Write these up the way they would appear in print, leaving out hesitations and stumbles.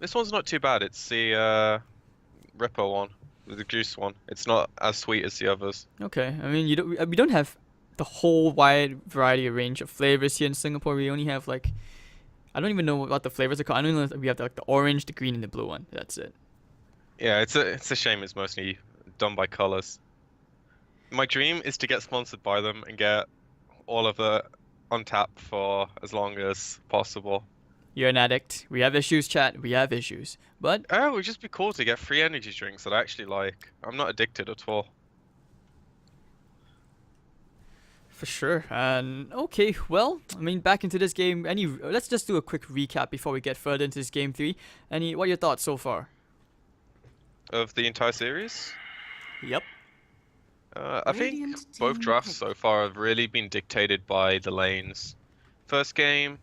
This one's not too bad. It's the Ripper one, the juice one. It's not as sweet as the others. Okay, I mean, we don't have the whole wide variety of range of flavors here in Singapore. We only have like, I don't even know what the flavors are called. I don't know if we have like the orange, the green, and the blue one. That's it. Yeah, it's a shame it's mostly done by colors. My dream is to get sponsored by them and get all of it on tap for as long as possible. You're an addict. We have issues, chat. We have issues. But Oh, it would just be cool to get free energy drinks that I actually like. I'm not addicted at all. for sure. And okay, well, I mean, back into this game. Let's just do a quick recap before we get further into this game 3. What are your thoughts so far? Of the entire series? Yep. I think both drafts so far have really been dictated by the lanes. First game,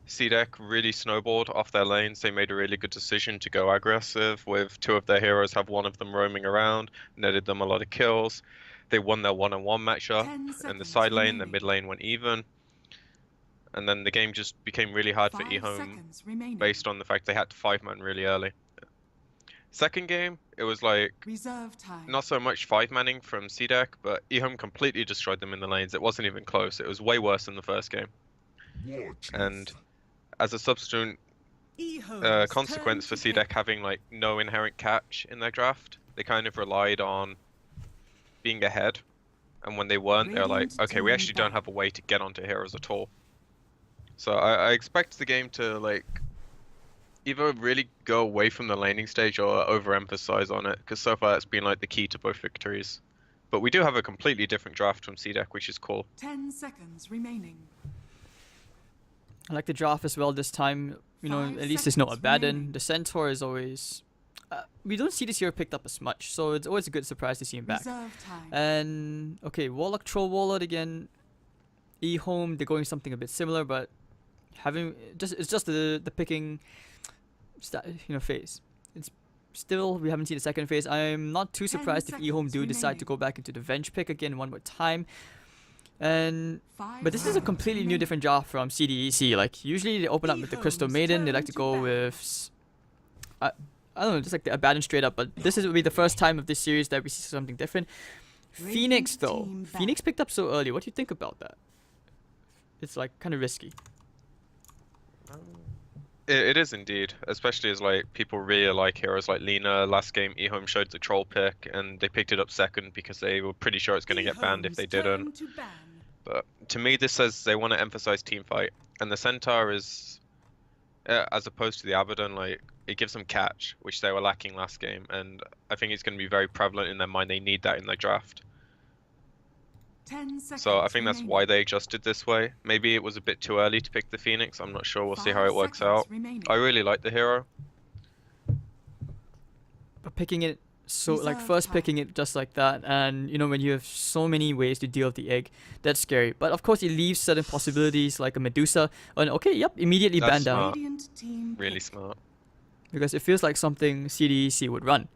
CDEC really snowballed off their lanes. They made a really good decision to go aggressive with 2 of their heroes, have 1 of them roaming around, netted them a lot of kills. They won their 1-on-1 matchup, and the side lane, the mid lane went even. And then the game just became really hard for EHOME based on the fact they had to 5-man really early. Second game, it was like not so much 5-manning from CDEC, but EHOME completely destroyed them in the lanes. It wasn't even close. It was way worse than the first game. And as a subsequent consequence for CDEC having like no inherent catch in their draft, they kind of relied on being ahead. And when they weren't, they're like, okay, we actually don't have a way to get onto heroes at all. So I expect the game to like either really go away from the laning stage or overemphasize on it, because so far it's been like the key to both victories. But we do have a completely different draft from CDEC, which is cool. 10 seconds remaining. I like the draft as well this time. You know, at least there's no Abaddon. The Centaur is always... we don't see this hero picked up as much, so it's always a good surprise to see him back. And, okay, Warlock, Troll, Warlord again. EHOME, they're going something a bit similar, but it's just the picking phase. It's still, we haven't seen the second phase. I'm not too surprised if EHOME do decide to go back into the Venge pick again one more time. But this is a completely new different draft from CDEC. Like, usually they open up with the Crystal Maiden. They like to go with I don't know, just like the Abaddon straight up, but this will be the first time of this series that we see something different. Phoenix though. Phoenix picked up so early. What do you think about that? It's like kind of risky. It is indeed, especially as like people really like heroes like Lina. Last game, EHOME showed the troll pick, and they picked it up second because they were pretty sure it's going to get banned if they didn't. But to me, this says they want to emphasize team fight, and the Centaur is, as opposed to the Abaddon, like it gives them catch, which they were lacking last game, and I think it's going to be very prevalent in their mind. They need that in their draft. So I think that's why they adjusted this way. Maybe it was a bit too early to pick the Phoenix. I'm not sure. We'll see how it works out. I really like the hero. But picking it first picking it just like that, and you know, when you have so many ways to deal with the egg, that's scary. But of course it leaves certain possibilities like a Medusa. And okay, yep, immediately banned down. Really smart. Because it feels like something CDEC would run.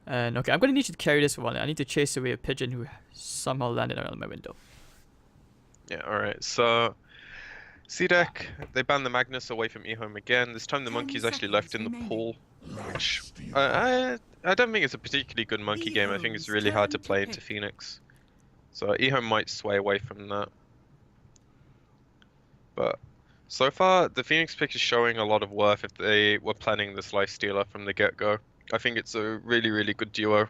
And okay, I'm gonna need you to carry this one. I need to chase away a pigeon who somehow landed around my window. Yeah, alright. So CDEC, they banned the Magnus away from EHOME again. This time the monkey's actually left in the pool. Which I don't think it's a particularly good monkey game. I think it's really hard to play into Phoenix. So EHOME might sway away from that. But so far, the Phoenix pick is showing a lot of worth if they were planning this Lifestealer from the get-go. I think it's a really, really good duo.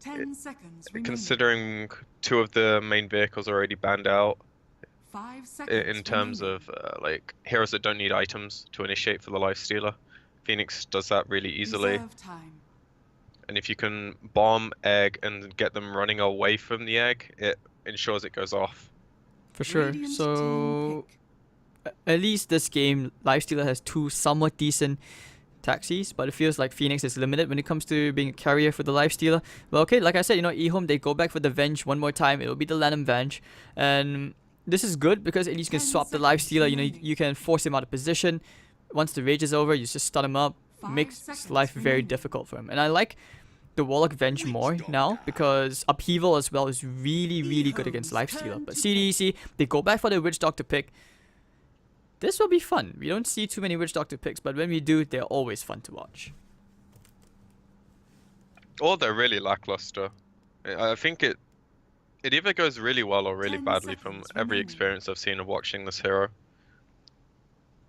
10 seconds Considering 2 of the main vehicles are already banned out. 5 seconds In terms of like heroes that don't need items to initiate for the Lifestealer. Phoenix does that really easily. And if you can bomb egg and get them running away from the egg, it ensures it goes off. For sure. So at least this game, Lifestealer has 2 somewhat decent taxis, but it feels like Phoenix is limited when it comes to being a carrier for the Lifestealer. Well, okay, like I said, you know, EHOME, they go back for the Venge one more time. It'll be the Lanham Venge, and this is good because at least you can swap the Lifestealer. You know, you can force him out of position. Once the rage is over, you just stun him up. Makes life very difficult for him. And I like the Warlock Venge more now because Upheaval as well is really, really good against Lifestealer. But CDEC, they go back for the Witch Doctor pick. This will be fun. We don't see too many Witch Doctor picks, but when we do, they're always fun to watch. Or they're really lackluster. I think it either goes really well or really 10 badly from seconds every remaining. experience I've seen of watching this hero.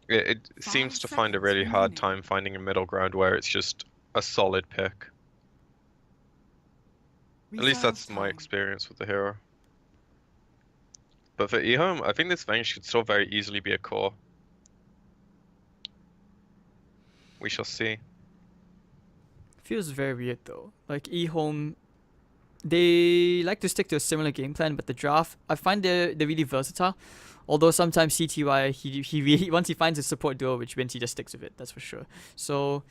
It seems 5 to find a seconds really hard remaining. time finding a middle ground where it's just a solid pick. At least Reserve that's my time. experience with the hero. But for EHOME, I think this Venge could still very easily be a core. We shall see. Feels very weird though. Like eHome, they like to stick to a similar game plan, but the draft, I find they're really versatile. Although sometimes CTY, he really, once he finds a support duo which wins, he just sticks with it. That's for sure. So,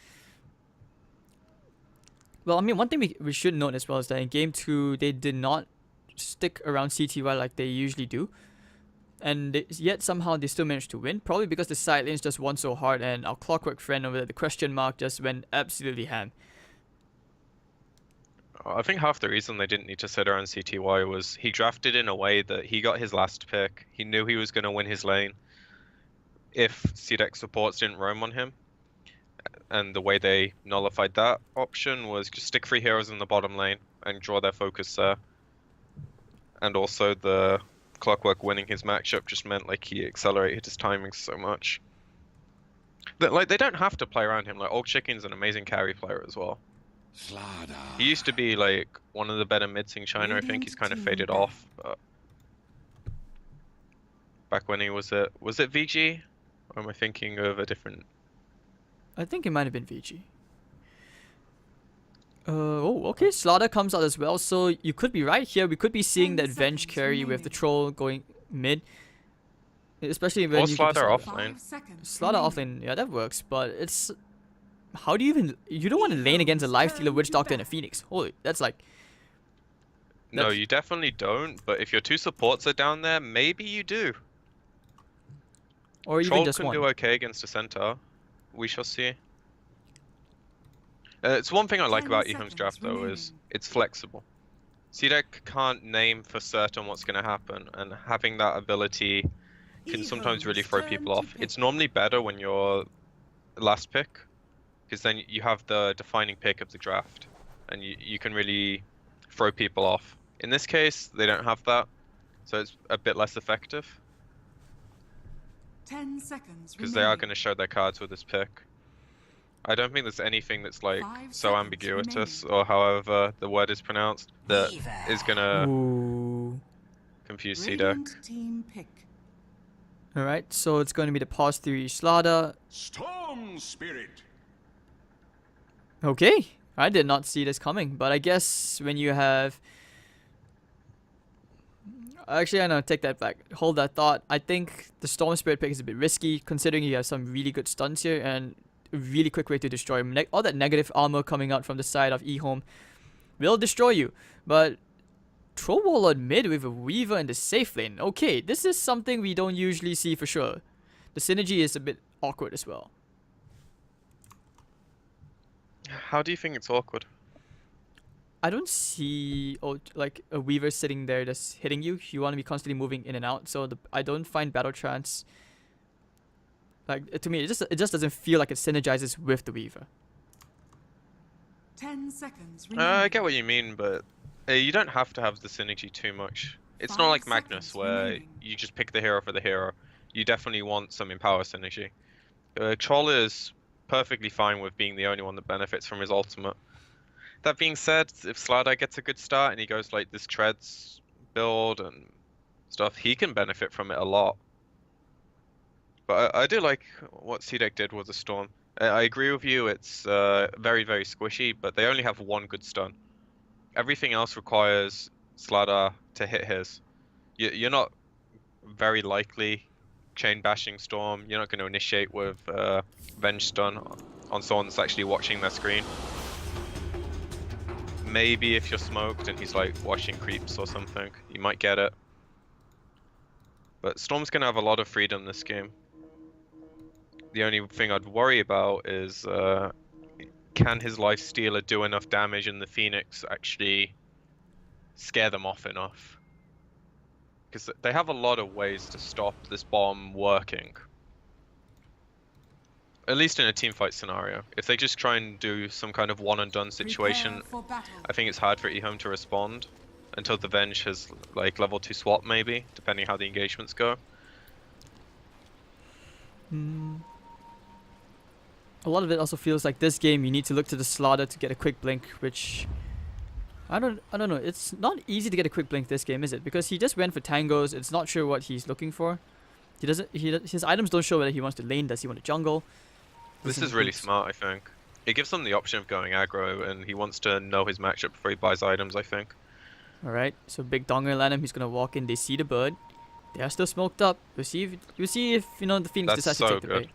well, I mean, one thing we should note as well is that in game 2 they did not stick around CTY like they usually do, and yet somehow they still managed to win. Probably because the side lanes just won so hard, and our clockwork friend over there, the question mark, just went absolutely ham. I think half the reason they didn't need to sit around CTY was he drafted in a way that he got his last pick. He knew he was going to win his lane if CDEC supports didn't roam on him. And the way they nullified that option was just stick 3 heroes in the bottom lane and draw their focus there. And also the clockwork winning his matchup just meant like he accelerated his timings so much. That like they don't have to play around him. Like Old Chicken's an amazing carry player as well. He used to be like one of the better mids in China. I think he's kind of faded off, but back when he was it VG? Or am I thinking of a different? I think it might have been VG. Oh, okay. Slaughter comes out as well, so you could be right here. We could be seeing 10 that Venge seconds carry with the remaining. troll going mid, especially when Or you get the Slaughter off 5 lane. seconds Slaughter remaining. off lane, yeah, that works. But it's how do you don't want to lane against a lifestealer, Witch Doctor, and a Phoenix. Holy, that's like No, that's- you definitely don't. But if your 2 supports are down there, maybe you do. or even Troll just can one. do okay against a centaur. We shall see. It's one thing I like 10 about EHOME's seconds draft though is remaining. it's flexible. CDEC can't name for certain what's going to happen, and having that ability can sometimes really EHOME's throw turn people to off. pick. It's normally better when you're last pick, because then you have the defining pick of the draft, and you can really throw people off. In this case, they don't have that, so it's a bit less effective, 10 seconds because they are remaining. going to show their cards with this pick. I don't think there's anything that's like 5 so seconds ambiguous, remaining. or however the word is pronounced, that is going to Ooh. confuse CDEC. Radiant team pick. All right, so it's going to be the pause 3 Slaughter. Storm Spirit. Okay, I did not see this coming, but I guess when you have... Actually, I know, take that back. Hold that thought. I think the Storm Spirit pick is a bit risky, considering you have some really good stuns here, and a really quick way to destroy him. All that negative armor coming out from the side of eHome will destroy you. But Troll Warlord mid with a Weaver in the safe lane. Okay, this is something we don't usually see for sure. The synergy is a bit awkward as well. How do you think it's awkward? I don't see like a Weaver sitting there just hitting you. You want to be constantly moving in and out. So I don't find Battle Trance, like to me it just doesn't feel like it synergizes with the Weaver. 10 seconds remaining. I get what you mean, but you don't have to have the synergy too much. It's not 5 like Magnus, seconds where remaining. you just pick the hero for the hero. You definitely want some Empower synergy. Troll is perfectly fine with being the only one that benefits from his ultimate. That being said, if Slardar gets a good start and he goes like this Treads build and stuff, he can benefit from it a lot. But I do like what CDEC did with the Storm. I agree with you, it's very, very squishy, but they only have one good stun. Everything else requires Slardar to hit his. You're not very likely chain bashing Storm. You're not going to initiate with Venge stun on someone that's actually watching their screen. Maybe if you're smoked and he's like watching creeps or something, you might get it. But Storm's going to have a lot of freedom this game. The only thing I'd worry about is can his Lifestealer do enough damage and the Phoenix actually scare them off enough? Because they have a lot of ways to stop this bomb working. At least in a team fight scenario. If they just try and do some kind of one and done situation, Prepare for battle. I think it's hard for EHOME to respond until the Venge has like level 2 swap maybe, depending how the engagements go. A lot of it also feels like this game you need to look to the Slaughter to get a quick blink, which I don't know. It's not easy to get a quick blink this game, is it? Because he just went for tangos. It's not sure what he's looking for. His items don't show whether he wants to lane, does he want to jungle? This is really smart, I think. It gives him the option of going aggro, and he wants to know his matchup before he buys items, I think. Alright, so big donger land him, he's gonna walk in, they see the bird. They are still smoked up. We'll see if you know the Phoenix That's decides so to take the good. bait.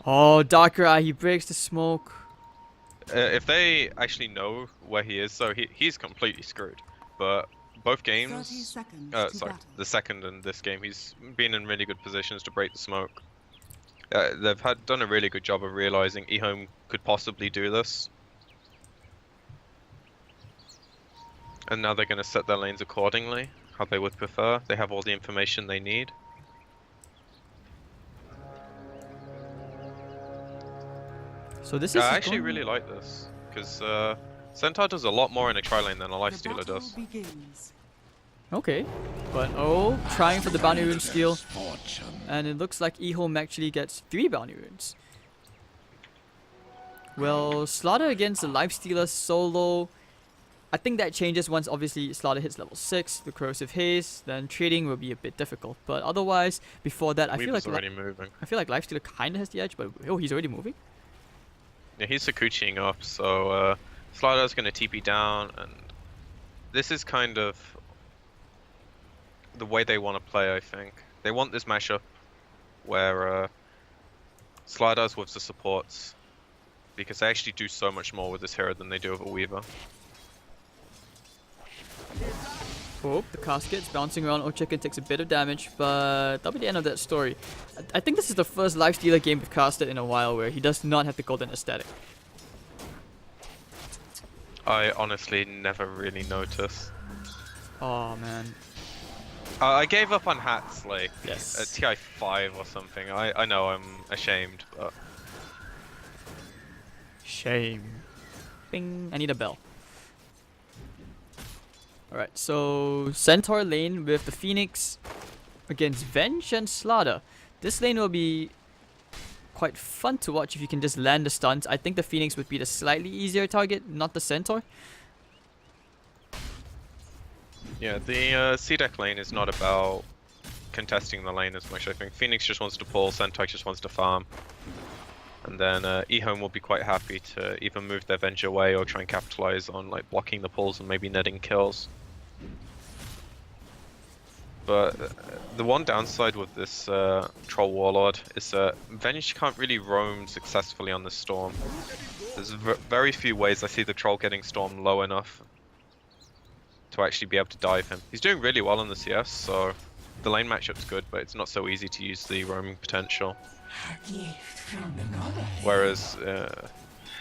Oh, Darker Eye, he breaks the smoke. If they actually know where he is, so he's completely screwed. But both 30 games, seconds to sorry, battle. the second and this game, he's been in really good positions to break the smoke. They've done a really good job of realizing EHOME could possibly do this. And now they're going to set their lanes accordingly, how they would prefer. They have all the information they need. So this is I actually really like this, because Centaur does a lot more in a tri-lane than a The Lifestealer battle does. begins. okay. But oh, trying for the bounty rune steal. And it looks like EHOME actually gets 3 bounty runes. Well, Slaughter against the Lifestealer solo. I think that changes once obviously Slaughter hits level 6, the Corrosive Haze, then trading will be a bit difficult. But otherwise, before that, I feel Weaver's like already moving. Lifestealer kinda has the edge, but oh, he's already moving? Yeah, he's Sakuchiing up, so Slider's going to TP down, and this is kind of the way they want to play, I think. They want this mashup where Sliders with the supports, because they actually do so much more with this hero than they do with a Weaver. Oh, the casket's bouncing around. Chicken takes a bit of damage, but that'll be the end of that story. I think this is the first Lifestealer game we've casted in a while where he does not have the golden aesthetic. I honestly never really noticed. Oh man. I gave up on hats like Yes. at TI 5 or something. I know I'm ashamed, but Shame. Bing. I need a bell. Alright, so Centaur lane with the Phoenix against Venge and Slaughter. This lane will be quite fun to watch if you can just land the stuns. I think the Phoenix would be the slightly easier target, not the Centaur. yeah, the CDEC lane is not about contesting the lane as much, I think. Phoenix just wants to pull, Centaur just wants to farm. And then EHOME will be quite happy to either move their Venge away or try and capitalize on like blocking the pulls and maybe netting kills. But the one downside with this Troll Warlord is that Venge can't really roam successfully on the Storm. There's very few ways I see the Troll getting Storm low enough to actually be able to dive him. He's doing really well in the CS, so the lane matchup's good, but it's not so easy to use the roaming potential. Whereas,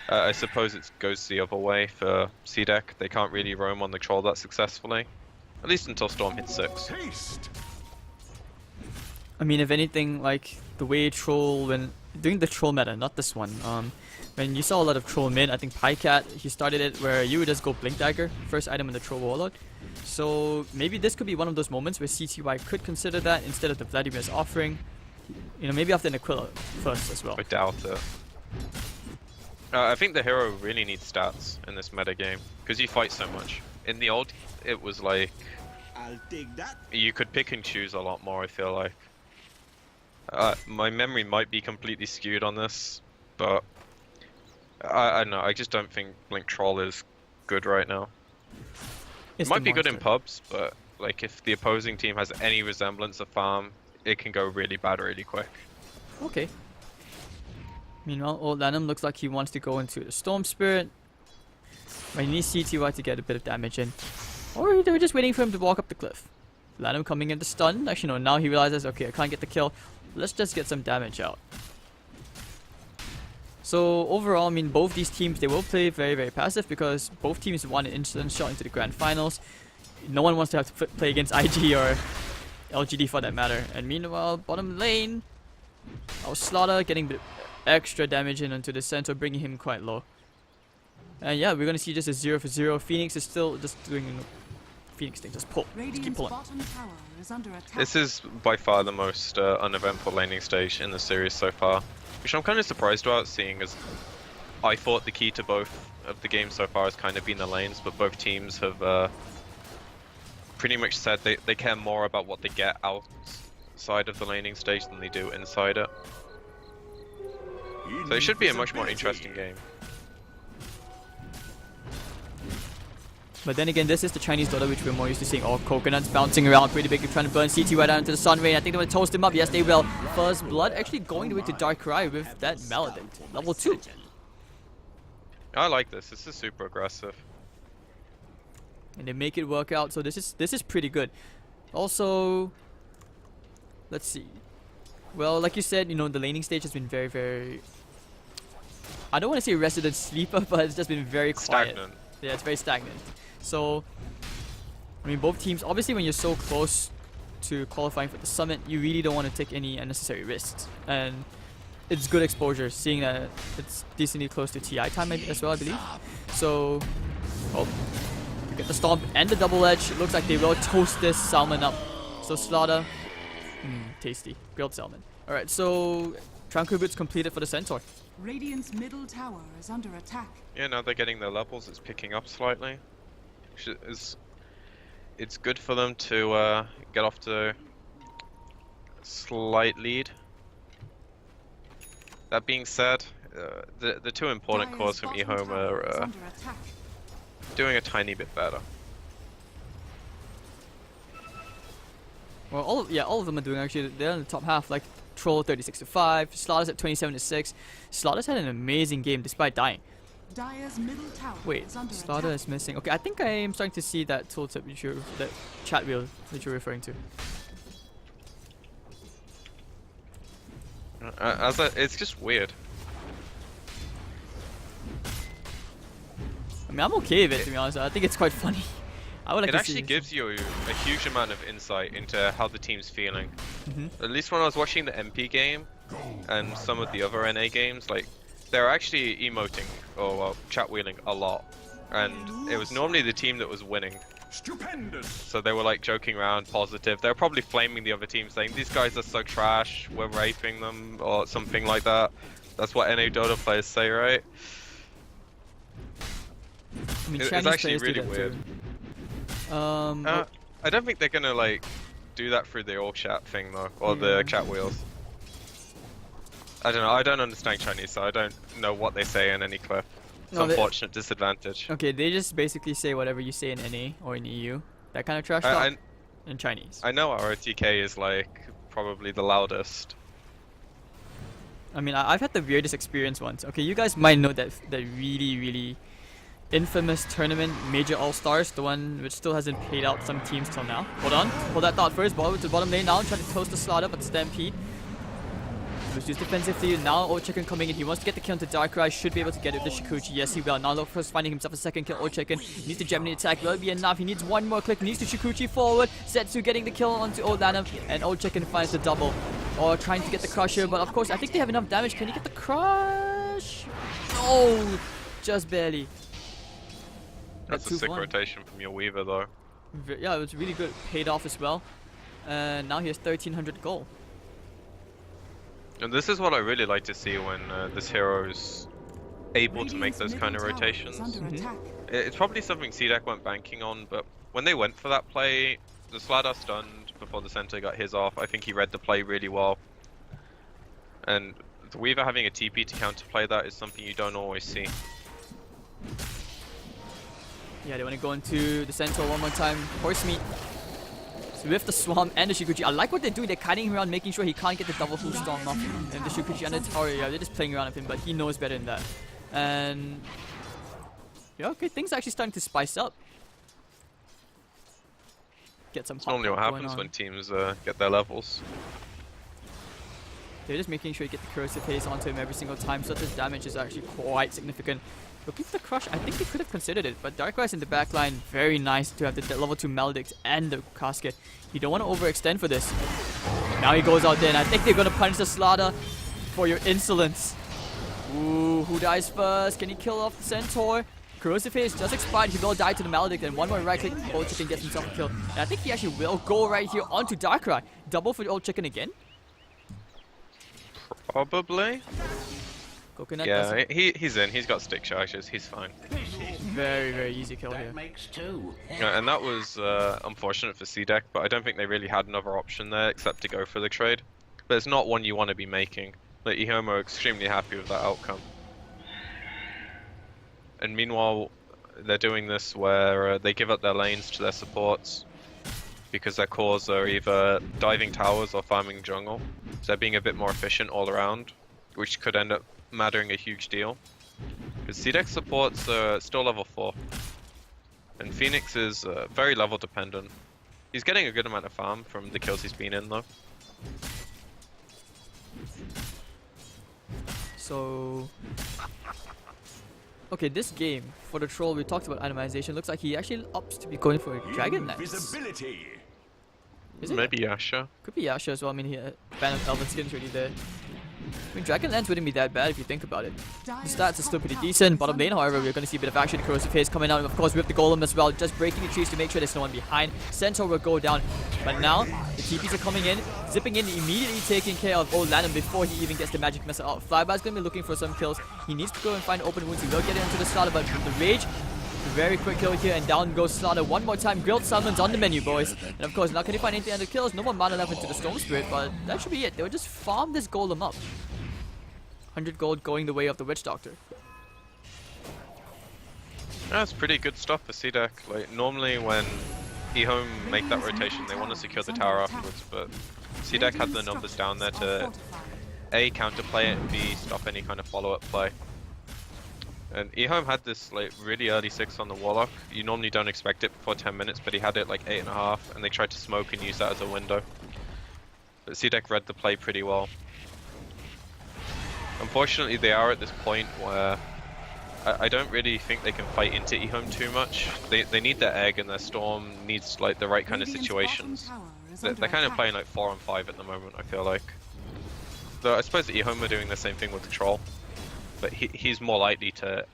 I suppose it goes the other way for CDEC. They can't really roam on the Troll that successfully. At least until Storm hits 6. Taste. I mean, if anything, like the way Troll, when doing the Troll meta, not this one. When you saw a lot of Troll mid, I think Pycat, he started it where you would just go Blink Dagger, first item in the Troll Warlord. So maybe this could be one of those moments where CTY could consider that instead of the Vladimir's offering. You know, maybe after an Aquila first as well. I doubt it. I think the hero really needs stats in this meta game because you fight so much. In the old, it was like I'll take that. you could pick and choose a lot more. I feel like my memory might be completely skewed on this, but I don't know. I just don't think Blink Troll is good right now. It might be good in pubs, but like if the opposing team has any resemblance of farm, it can go really bad really quick. Okay. Meanwhile, Old Lanham looks like he wants to go into the Storm Spirit. But he needs CTY to get a bit of damage in. Or they were just waiting for him to walk up the cliff. Lanham coming into stun. Actually, no, now he realizes, okay, I can't get the kill. Let's just get some damage out. So overall, I mean, both these teams, they will play very, very passive because both teams want an instant shot into the grand finals. No one wants to have to play against IG or LGD for that matter. And meanwhile, bottom lane, our Slaughter getting extra damage in onto the center, bringing him quite low. And yeah, we're gonna see just a 0 for 0. Phoenix is still just doing Phoenix thing, just pull. Just keep Radiant's pulling. bottom tower is under attack. This is by far the most uneventful laning stage in the series so far, which I'm kind of surprised about, seeing as I thought the key to both of the games so far has kind of been the lanes, but both teams have pretty much said they care more about what they get outside of the laning stage than they do inside it. So it should be a much more interesting game. But then again, this is the Chinese Dota, which we're more used to seeing all coconuts bouncing around pretty big, trying to burn CT right down into the sun ray. I think they're going to toast him up. Yes, they will. First Blood actually going the way to Darkrai with that Maledict. Level 2. I like this. This is super aggressive. And they make it work out, so this is pretty good. Also, let's see. Well, like you said, you know, the laning stage has been very, very... I don't want to say resident sleeper, but it's just been very quiet. Stagnant. Yeah, it's very stagnant. So, I mean, both teams, obviously when you're so close to qualifying for the summit, you really don't want to take any unnecessary risks. And it's good exposure, seeing that it's decently close to TI time as well, I believe. So, oh, you get the stomp and the double edge. It looks like they will toast this salmon up. So Slaughter, tasty, grilled salmon. Alright, so Tranquil Boots completed for the Centaur. Radiant's middle tower is under attack. Yeah, now they're getting their levels. It's picking up slightly. It's good for them to get off to a slight lead. That being said, the two important cores from EHOME are doing a tiny bit better. Well, all of them are doing actually. They're in the top half. Like Troll 36-5, Slaughter's at 27-6. Slaughter's had an amazing game despite dying. Dire's middle tower Wait, is under Slaughter attack. is missing. Okay, I think I am starting to see that tooltip that chat wheel that you're referring to. It's just weird. I mean, I'm okay with it, to be honest. I think it's quite funny. I would like It to actually see gives you a huge amount of insight into how the team's feeling. Mhm. At least when I was watching the MP game and some of the other NA games, like they're actually emoting or chat wheeling a lot, and it was normally the team that was winning. Stupendous. So they were like joking around, positive. They were probably flaming the other team, saying these guys are so trash, we're raping them, or something like that. That's what NA Dota players say, right? I mean, It's Chinese actually players do really that weird. too. I don't think they're gonna like do that through the all chat thing though, or the chat wheels. I don't know. I don't understand Chinese, so I don't know what they say in any clip. It's No, an unfortunate disadvantage. Okay, they just basically say whatever you say in NA or in EU. That kind of trash I, talk in Chinese. I know our OTK is like probably the loudest. I mean, I've had the weirdest experience once. Okay, you guys might know that really, really infamous tournament, Major All-Stars, the one which still hasn't paid out some teams till now. Hold on, hold that thought first. Ball to the bottom lane now, trying to toast the Slaughter, but Stampede. Loses defensively. Now Old Chicken coming in. He wants to get the kill into Darkrai. Should be able to get it with the Shikuchi. Yes, he will. Now look first finding himself a second kill. Old Chicken needs to Gemini attack. Will it be enough? He needs one more click. Needs to Shikuchi forward. Setsu getting the kill onto Old Lanham. And Old Chicken finds the double. Or trying to get the Crusher. But of course, I think they have enough damage. Can he get the Crush? Oh, just barely. That's a sick rotation from your Weaver though. Yeah, it was really good. Paid off as well. And now he has 1300 gold. And this is what I really like to see when this hero is able to make those kind of rotations. It's probably something CDEC weren't banking on, but when they went for that play, the Slaughter stunned before the center got his off. I think he read the play really well. And the Weaver having a TP to counterplay that is something you don't always see. Yeah, they want to go into the center one more time. Horse meat. So with the Swamp and the Shikuchi. I like what they're doing. They're kiting him around, making sure he can't get the double full storm off. And the Shikuchi under the tower. Yeah, they're just playing around with him, but he knows better than that. And yeah, okay, things are actually starting to spice up. Get some. It's normally what happens when teams get their levels. They're just making sure you get the corrosive haze onto him every single time, so this damage is actually quite significant. Looking for the Crush, I think they could have considered it, but Darkrai's in the back line, very nice to have the level 2 Maledict and the Casket. You don't want to overextend for this. Now he goes out there, and I think they're going to punish the Slaughter for your insolence. Ooh, who dies first? Can he kill off the Centaur? Corrosive Haze just expired. He will die to the Maledict, and one more right click. Old Chicken gets himself a kill. And I think he actually will go right here onto Darkrai. Double for the Old Chicken again. Probably. Coconut Yeah, he's in. He's got stick charges. He's fine. Very, very easy kill here. Makes two. Yeah, and that was unfortunate for CDEC, but I don't think they really had another option there except to go for the trade. But it's not one you want to be making. Like, EHOME are extremely happy with that outcome. And meanwhile, they're doing this where they give up their lanes to their supports because their cores are either diving towers or farming jungle. So they're being a bit more efficient all around, which could end up mattering a huge deal. Because CDEC supports are still level 4. And Phoenix is very level dependent. He's getting a good amount of farm from the kills he's been in though. So... Okay, this game, for the troll, we talked about itemization. Looks like he actually opts to be going for a Dragon Lance. Visibility. Is it? Maybe Yasha. Could be Yasha as well. I mean, he fan of Elven Skin's already there. I mean, Dragon Lance wouldn't be that bad if you think about it. The stats are still pretty decent. Bottom lane, however, we're going to see a bit of action. Corrosive Haze coming out, and of course with the Golem as well, just breaking the trees to make sure there's no one behind. Centaur will go down, but now the TPs are coming in, zipping in, immediately taking care of Old Lanham before he even gets the magic missile out. Flyby's going to be looking for some kills. He needs to go and find open wounds. He will get it into the Slaughter, but with the Rage, very quick kill here, and down goes Slaughter one more time. Grilled Salmon's on the menu, boys. And of course, not can he find anything under kills. No more mana left into the Storm Spirit, but that should be it. They will just farm this Golem up. 100 gold going the way of the Witch Doctor. That's pretty good stuff for CDEC. Like, normally when EHOME make that rotation, they want to secure the tower afterwards, but CDEC had the numbers down there to A, counterplay it, and B, stop any kind of follow-up play. And EHOME had this like really early 6 on the Warlock. You normally don't expect it before 10 minutes, but he had it like 8.5, and they tried to smoke and use that as a window. But CDEC read the play pretty well. Unfortunately, they are at this point where I don't really think they can fight into EHOME too much. They need their egg, and their Storm needs like the right kind of situations. They're kind of playing like 4 on 5 at the moment, I feel like. Though I suppose EHOME are doing the same thing with the Troll. But he's more likely to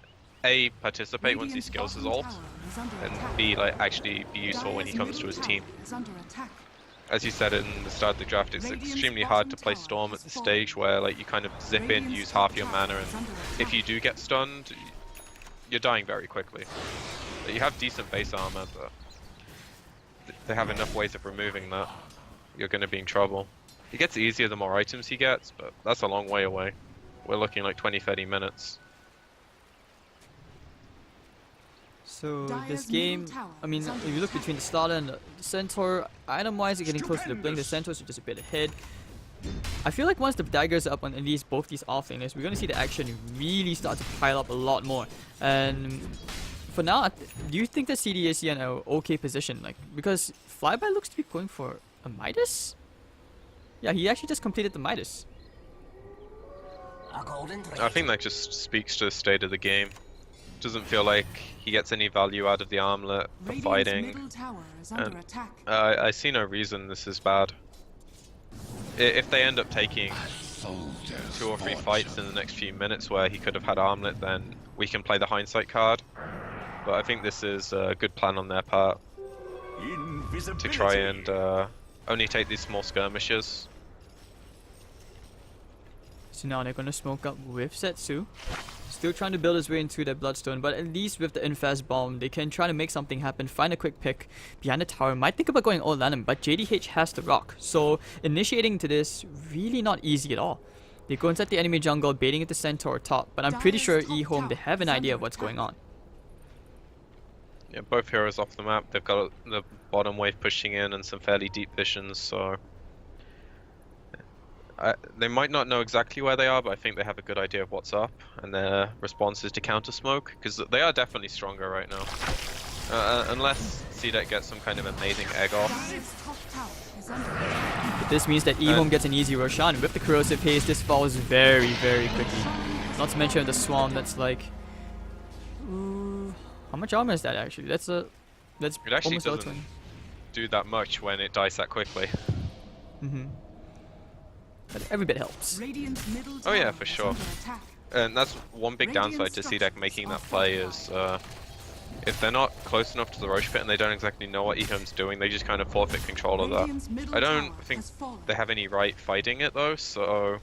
A, participate once he skills his ult, and B, like actually be useful when he comes to his team. As you said in the start of the draft, it's extremely hard to play Storm at the stage where like you kind of zip in, use half your mana, and if you do get stunned, you're dying very quickly. But you have decent base armor, but they have enough ways of removing that. You're going to be in trouble. It gets easier the more items he gets, but that's a long way away. We're looking like 20-30 minutes. So this game, I mean, if you look between the Slaughter and the Centaur, item-wise, you're getting close to the Blink. The Centaurs are just a bit ahead. I feel like once the daggers are up on both these offlaners, we're going to see the action really start to pile up a lot more. And for now, do you think that CDEC in an okay position? Like, because Flyby looks to be going for a Midas? Yeah, he actually just completed the Midas. I think that just speaks to the state of the game. Doesn't feel like he gets any value out of the armlet for fighting. And I see no reason this is bad. If they end up taking 2 or 3 fights in the next few minutes where he could have had armlet, then we can play the hindsight card. But I think this is a good plan on their part to try and only take these small skirmishes. So now they're gonna smoke up with Setsu. Still trying to build his way into the Bloodstone, but at least with the Infest Bomb, they can try to make something happen, find a quick pick behind the tower. Might think about going Old Lanham, but JDH has the rock. So initiating to this, really not easy at all. They go inside the enemy jungle, baiting at the Centaur top, but I'm pretty sure EHOME, they have an idea of what's going on. Yeah, both heroes off the map. They've got the bottom wave pushing in and some fairly deep visions, so... they might not know exactly where they are, but I think they have a good idea of what's up, and their response is to counter smoke, because they are definitely stronger right now. Unless CDEC gets some kind of amazing egg off. But this means that EHOME gets an easy Roshan. With the Corrosive Haze, this falls very, very quickly. Not to mention the Swarm that's like... how much armor is that actually? That's it actually almost doesn't do that much when it dies that quickly. But every bit helps. Oh yeah, for sure. And that's one big downside to CDEC making that play is if they're not close enough to the Roche pit and they don't exactly know what EHOME's doing, they just kind of forfeit control of that. I don't think they have any right fighting it though, so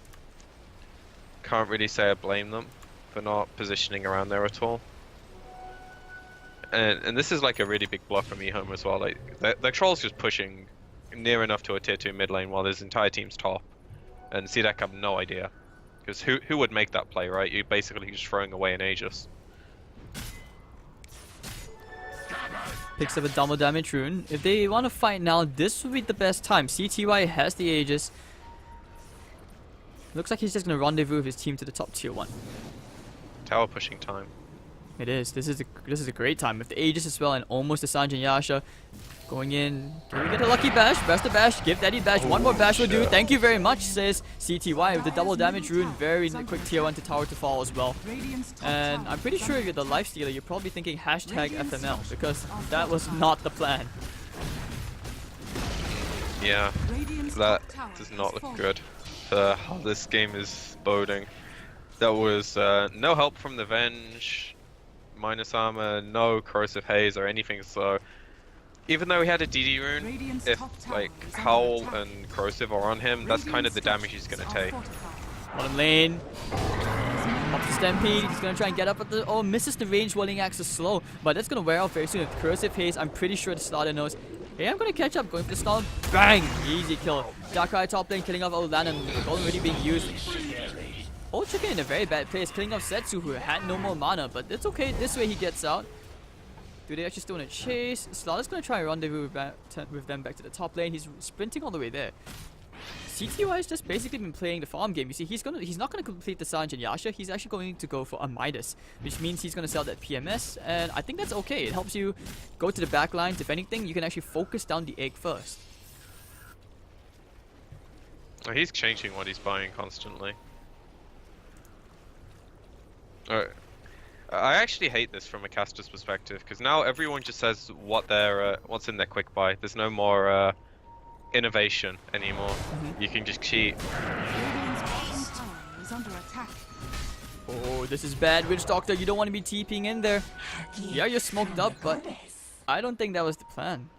can't really say I blame them for not positioning around there at all. And this is like a really big bluff from eHOME as well. Like their troll's just pushing near enough to a tier 2 mid lane while his entire team's top, and CDEC have no idea. Because who would make that play, right? You're basically just throwing away an Aegis. Picks up a double damage rune. If they want to fight now, this would be the best time. CTY has the Aegis. Looks like he's just going to rendezvous with his team to the top tier 1. Tower pushing time. It is. This is a great time with the Aegis as well, and almost the Sanjay and Yasha going in. Can we get a lucky bash? Best of bash. Give Daddy bash. One more bash will do. Thank you very much, says CTY with the double damage rune. Very quick tier 1 to tower to fall as well. And I'm pretty sure if you're the lifestealer, you're probably thinking hashtag FML, because that was not the plan. Yeah, that does not look good for how this game is boding. That was no help from the Venge, minus armor, no corrosive haze or anything, so even though he had a DD rune, if like Howl and corrosive are on him, that's kind of the damage he's gonna take. Bottom lane. Up to Stampede, he's gonna try and get up at the... Oh, misses the range whirling axe is slow, but that's gonna wear off very soon. With corrosive haze, I'm pretty sure the starter knows. Hey, I'm gonna catch up, going for the stall. Bang! Easy kill. Darkrai top lane, killing off old Lan, and Golden already being used. Old Chicken in a very bad place, killing off Setsu, who had no more mana, but it's okay. This way he gets out. Do they actually still want to chase? Slaughter's gonna try and rendezvous with them back to the top lane. He's sprinting all the way there. CTY has just basically been playing the farm game. You see, he's not gonna complete the Sanj and Yasha. He's actually going to go for a Midas, which means he's gonna sell that PMS, and I think that's okay. It helps you go to the back lines. If anything, you can actually focus down the egg first. Oh, he's changing what he's buying constantly. I actually hate this from a caster's perspective, because now everyone just says what's in their quick buy. There's no more innovation anymore. You can just cheat. Oh, this is bad, Witch Doctor. You don't want to be TPing in there. Yeah, you're smoked up, but I don't think that was the plan.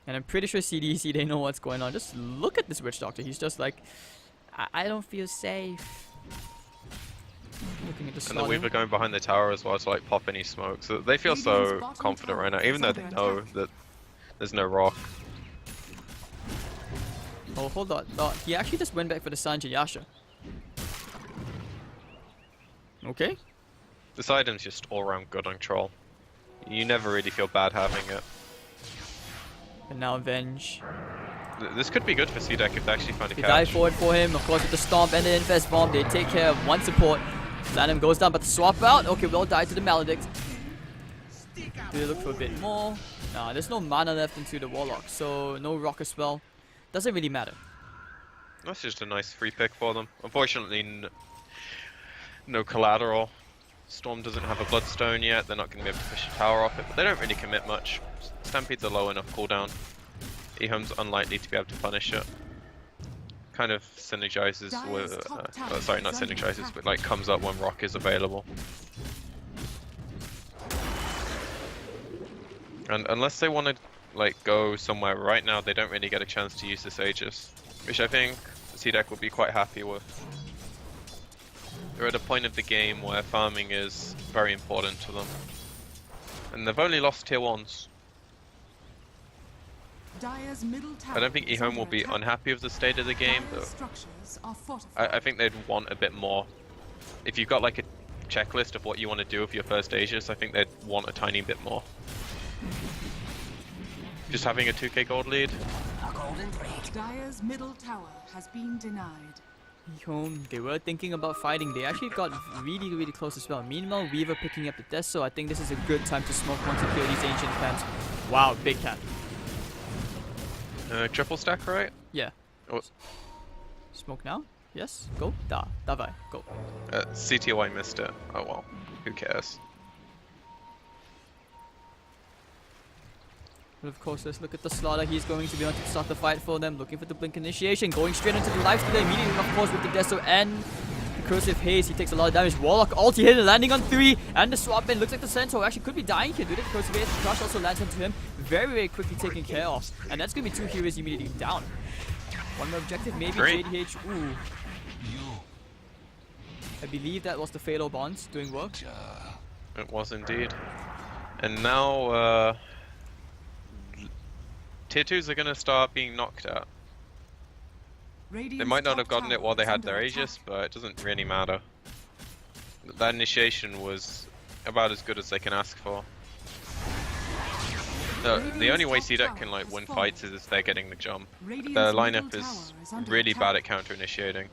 And I'm pretty sure CDEC, they know what's going on. Just look at this Witch Doctor. He's just like, I don't feel safe. Looking at the and the Weaver going behind the tower as well to like pop any smoke. So they feel so confident right now, even though they know that there's no rock. Oh, hold on. Oh, he actually just went back for the Sanjay Yasha. Okay. This item's just all around good on Troll. You never really feel bad having it. And now Venge. This could be good for CDEC if they actually find a catch. They dive forward for him, of course, with the Stomp and the Infest Bomb. They take care of one support. Lanham goes down, but the swap out. Okay, we'll die to the Maledict. Do they look for a bit more? Nah, there's no mana left into the Warlock, so no rock as well. Doesn't really matter. That's just a nice free pick for them. Unfortunately, no collateral. Storm doesn't have a Bloodstone yet. They're not going to be able to push a tower off it, but they don't really commit much. Stampede's a low enough cooldown. eHOME's unlikely to be able to punish it. Kind of synergizes with, sorry, not synergizes, but like comes up when rock is available. And unless they want to like go somewhere right now, they don't really get a chance to use this Aegis, which I think CDEC will be quite happy with. They're at a point of the game where farming is very important to them, and they've only lost tier 1s. I don't think eHOME will be unhappy with the state of the game, but I think they'd want a bit more. If you've got like a checklist of what you want to do with your first Aegis, I think they'd want a tiny bit more. Just having a 2k gold lead. Dire's middle tower has been denied. eHOME, they were thinking about fighting. They actually got really, really close as well. Meanwhile, Weaver picking up the death, so I think this is a good time to smoke once you kill these ancient camps. Wow, big camp. Triple stack, right? Yeah. Oh. Smoke now? Yes? Go? Davai. Go. CTY missed it. Oh well. Who cares? But of course, let's look at the Slaughter. He's going to be on to start the fight for them. Looking for the Blink initiation. Going straight into the lifesteal immediately, of course, with the Deso and the Corrosive Haze, he takes a lot of damage. Warlock ulti hit and landing on 3, and the swap in looks like the Centaur actually could be dying here. Due to the Corrosive Haze, Crush also lands onto him. Very, very quickly taken care of. And that's going to be 2 heroes immediately down. One more objective, maybe JDH. Ooh. I believe that was the Fatal Bonds doing work. It was indeed. And now, tier 2s are going to start being knocked out. They might not have gotten it while they had their Aegis, but it doesn't really matter. That initiation was about as good as they can ask for. The only way CDEC can like win fights is if they're getting the jump. Their lineup is really bad at counter-initiating.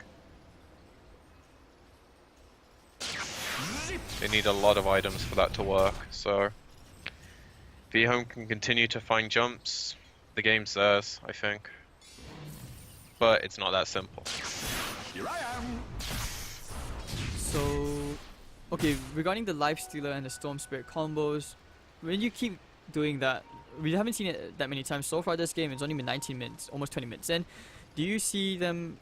They need a lot of items for that to work, so if EHOME can continue to find jumps, the game's theirs, I think. But it's not that simple. Here I am. So, okay, regarding the Lifestealer and the Storm Spirit combos, when you keep doing that, we haven't seen it that many times so far this game. It's only been 19 minutes, almost 20 minutes in. Do you see them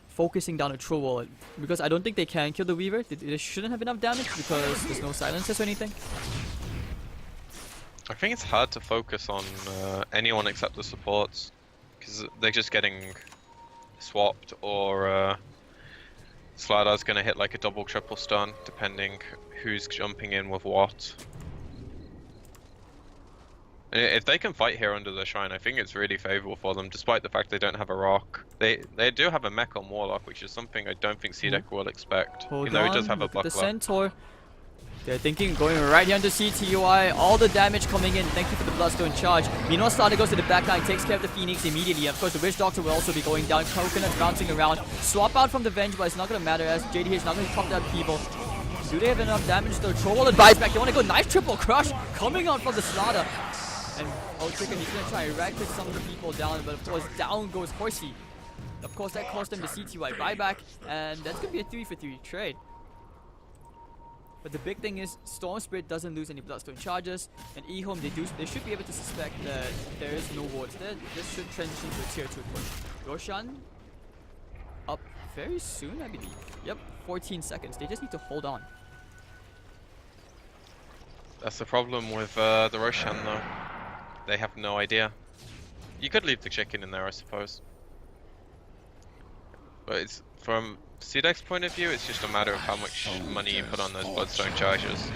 focusing down a Troll Wall? Because I don't think they can kill the Weaver. They shouldn't have enough damage because there's no silencers or anything. I think it's hard to focus on anyone except the supports, because they're just getting swapped, or Slider's gonna hit like a double triple stun depending who's jumping in with what. If they can fight here under the shrine, I think it's really favourable for them, despite the fact they don't have a rock. They do have a mech on Warlock, which is something I don't think CDEC will expect, even though he does have a buckler. The Centaur. They're thinking going right here into CTUI, all the damage coming in. Thank you for the Bloodstone charge. Meanwhile, Starter goes to the backline, takes care of the Phoenix immediately. Of course, the Witch Doctor will also be going down. Coconut bouncing around. Swap out from the Venge, but it's not going to matter as JDH is not going to top down people. Do they have enough damage though? Troll will advise back. They want to go nice triple crush coming out from the Slaughter. And Tricker, he's going to try and right-click some of the people down, but of course, down goes Horsey. Of course, that cost them the CTY buyback, and that's going to be a 3-for-3 trade. But the big thing is, Storm Spirit doesn't lose any Bloodstone charges, and EHOME, they should be able to suspect that there is no wards there. This should transition to a tier 2 push. Roshan up very soon, I believe. Yep, 14 seconds. They just need to hold on. That's the problem with the Roshan though. They have no idea. You could leave the chicken in there, I suppose. But it's from CDEC's point of view, it's just a matter of how much money you put on those Bloodstone charges.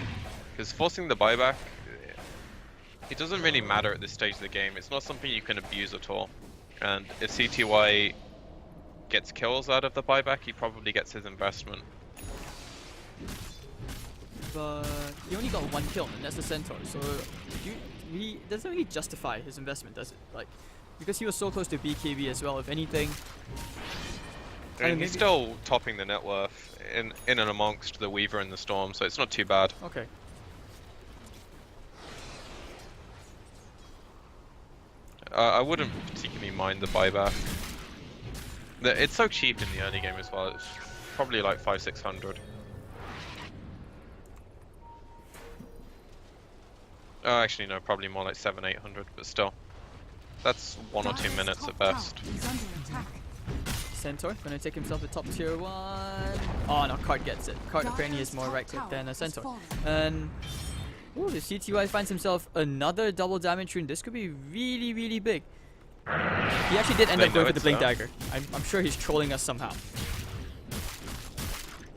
Because forcing the buyback, it doesn't really matter at this stage of the game. It's not something you can abuse at all. And if CTY gets kills out of the buyback, he probably gets his investment. But he only got 1 kill, and that's the Centaur. So he doesn't really justify his investment, does it? Like, because he was so close to BKB as well. If anything, and he's still topping the net worth in and amongst the Weaver and the Storm, so it's not too bad. Okay. I wouldn't particularly mind the buyback. It's so cheap in the early game as well. It's probably like 500-600. Actually no, probably more like 700-800, but still. That's 1 or 2 minutes at best. Centaur gonna take himself a top tier 1. Oh no, Card gets it. Card apparently is more right click than a Centaur. And ooh, the CTY finds himself another double damage rune. This could be really, really big. He actually did end up going for the Blink Dagger. I'm sure he's trolling us somehow.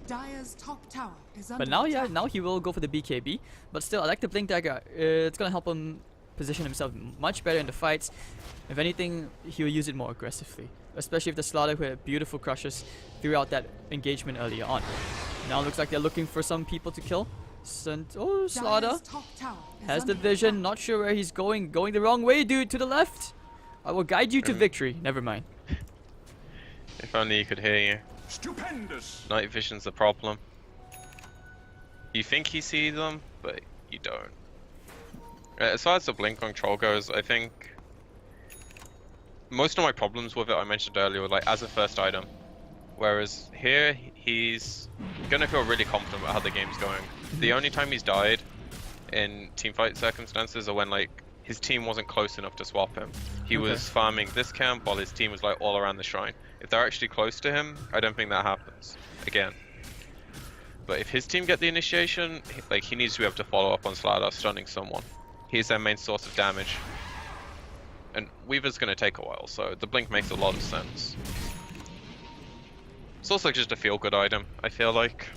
Dire's top tower is But now, yeah, now he will go for the BKB. But still, I like the Blink Dagger. It's gonna help him position himself much better in the fights. If anything, he will use it more aggressively. Especially if the Slaughter who had beautiful crushes throughout that engagement earlier on. Now it looks like they're looking for some people to kill. Oh, Slaughter has the vision, not sure where he's going. Going the wrong way, dude, to the left. I will guide you to victory. Never mind. If only you could hear you. Stupendous. Night vision's the problem. You think you see them, but you don't. As far as the blink on Troll goes, I think most of my problems with it I mentioned earlier were like as a first item. Whereas here, he's gonna feel really confident about how the game's going. The only time he's died in teamfight circumstances are when like his team wasn't close enough to swap him. He was farming this camp while his team was like all around the shrine. If they're actually close to him, I don't think that happens again. But if his team get the initiation, he needs to be able to follow up on Slardar stunning someone. He's their main source of damage. And Weaver's going to take a while, so the blink makes a lot of sense. It's also just a feel-good item, I feel like.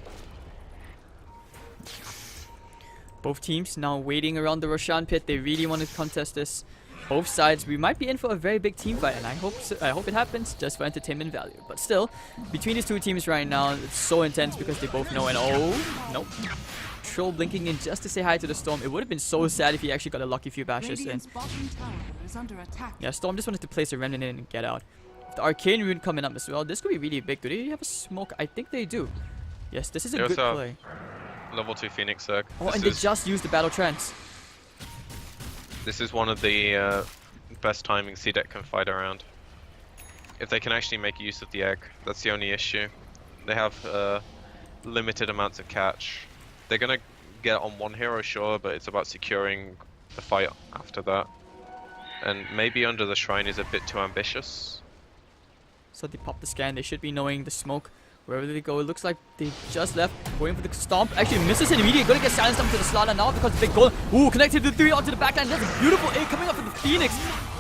Both teams now waiting around the Roshan pit. They really want to contest this. Both sides, we might be in for a very big team fight, and I hope it happens just for entertainment value. But still, between these two teams right now, it's so intense because they both know. And oh, nope. Troll blinking in just to say hi to the Storm. It would have been so sad if he actually got a lucky few bashes in. Yeah, Storm just wanted to place a remnant in and get out. With the Arcane Rune coming up as well, this could be really big. Do they have a smoke? I think they do. Yes, this is a good play. Level 2 Phoenix Zerg. Oh, and they just used the Battle Trance. This is one of the best timing CDEC can fight around. If they can actually make use of the egg, that's the only issue. They have limited amounts of catch. They're gonna get on one hero, sure, but it's about securing the fight after that. And maybe under the shrine is a bit too ambitious. So they pop the scan. They should be knowing the smoke. Wherever they go, it looks like they just left. Going for the stomp. Actually misses it immediately. Gonna get silenced up to the Slaughter now because the big goal. Ooh, connected to the 3 onto the backline. That's a beautiful A coming up with the Phoenix.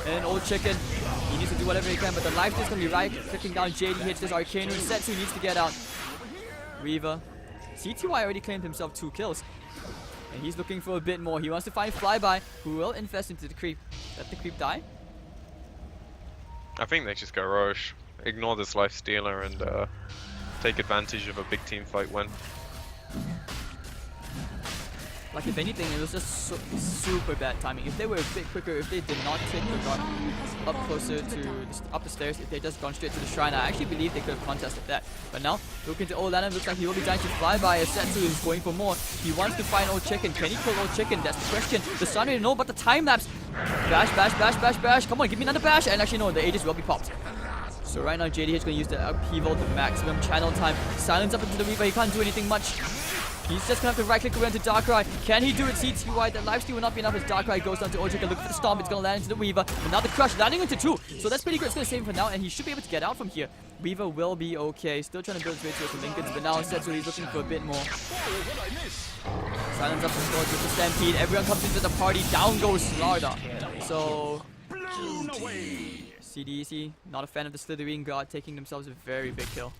And Old Chicken, he needs to do whatever he can, but the life is gonna be right. Clicking down JDH. This Arcane Rune. Setsu needs to get out. Weaver. CTY already claimed himself 2 kills. And he's looking for a bit more. He wants to find Flyby, who will infest into the creep. Let the creep die. I think they just go Roche. Ignore this life stealer and take advantage of a big team fight win. Like, if anything, it was just super bad timing. If they were a bit quicker, if they did not take the run up closer to up the stairs, if they just gone straight to the shrine, I actually believe they could have contested that. But now, looking to Olana, looks like he will be trying to fly by. Setsu is going for more. He wants to find Old Chicken. Can he kill Old Chicken? That's the question. The sun didn't know, but the time lapse. Bash, bash, bash, bash, bash. Come on, give me another bash. And actually, no, the Aegis will be popped. So right now, JDH is going to use the upheaval to maximum channel time. Silence up into the Reaver. He can't do anything much. He's just going to have to right-click around to Darkrai. Can he do it? CTY, the lifesteal will not be enough as Darkrai goes down to Ojika. Look for the Stomp. It's going to land into the Weaver. But now the Crush landing into 2. So that's pretty good. It's going to save him for now, and he should be able to get out from here. Weaver will be okay. Still trying to build his way towards the Lincolns, but now Setsu, he's looking for a bit more. Silence up the Swords with the Stampede. Everyone comes into the party. Down goes Slardar. So CDEC, not a fan of the Slithering God, taking themselves a very big kill.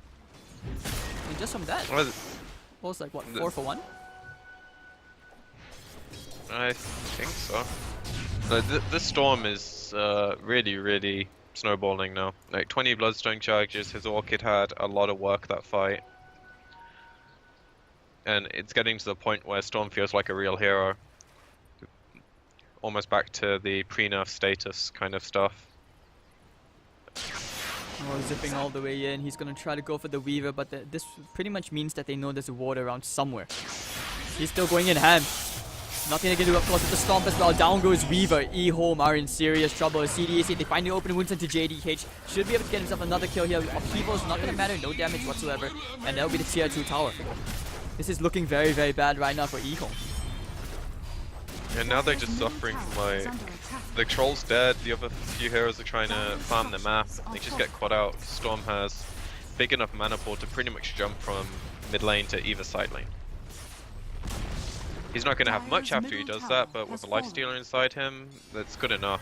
And just from that, well, it's like, what, 4 for 1? I think so. This Storm is really, really snowballing now. Like 20 Bloodstone charges, his Orchid had a lot of work that fight. And it's getting to the point where Storm feels like a real hero. Almost back to the pre-nerf status kind of stuff. Oh, zipping all the way in. He's gonna try to go for the Weaver, but this pretty much means that they know there's a ward around somewhere. He's still going in hand. Nothing they can do up close with the Stomp as well. Down goes Weaver. EHOME are in serious trouble. CDEC, they find the open wounds into JDH. Should be able to get himself another kill here. Upheaval is not gonna matter, no damage whatsoever. And that'll be the tier 2 tower. This is looking very, very bad right now for EHOME. And now they're just suffering from like the troll's dead, the other few heroes are trying to farm the map, they just get caught out. Storm has big enough mana pool to pretty much jump from mid lane to either side lane. He's not going to have much after he does that, but with a lifestealer inside him, that's good enough.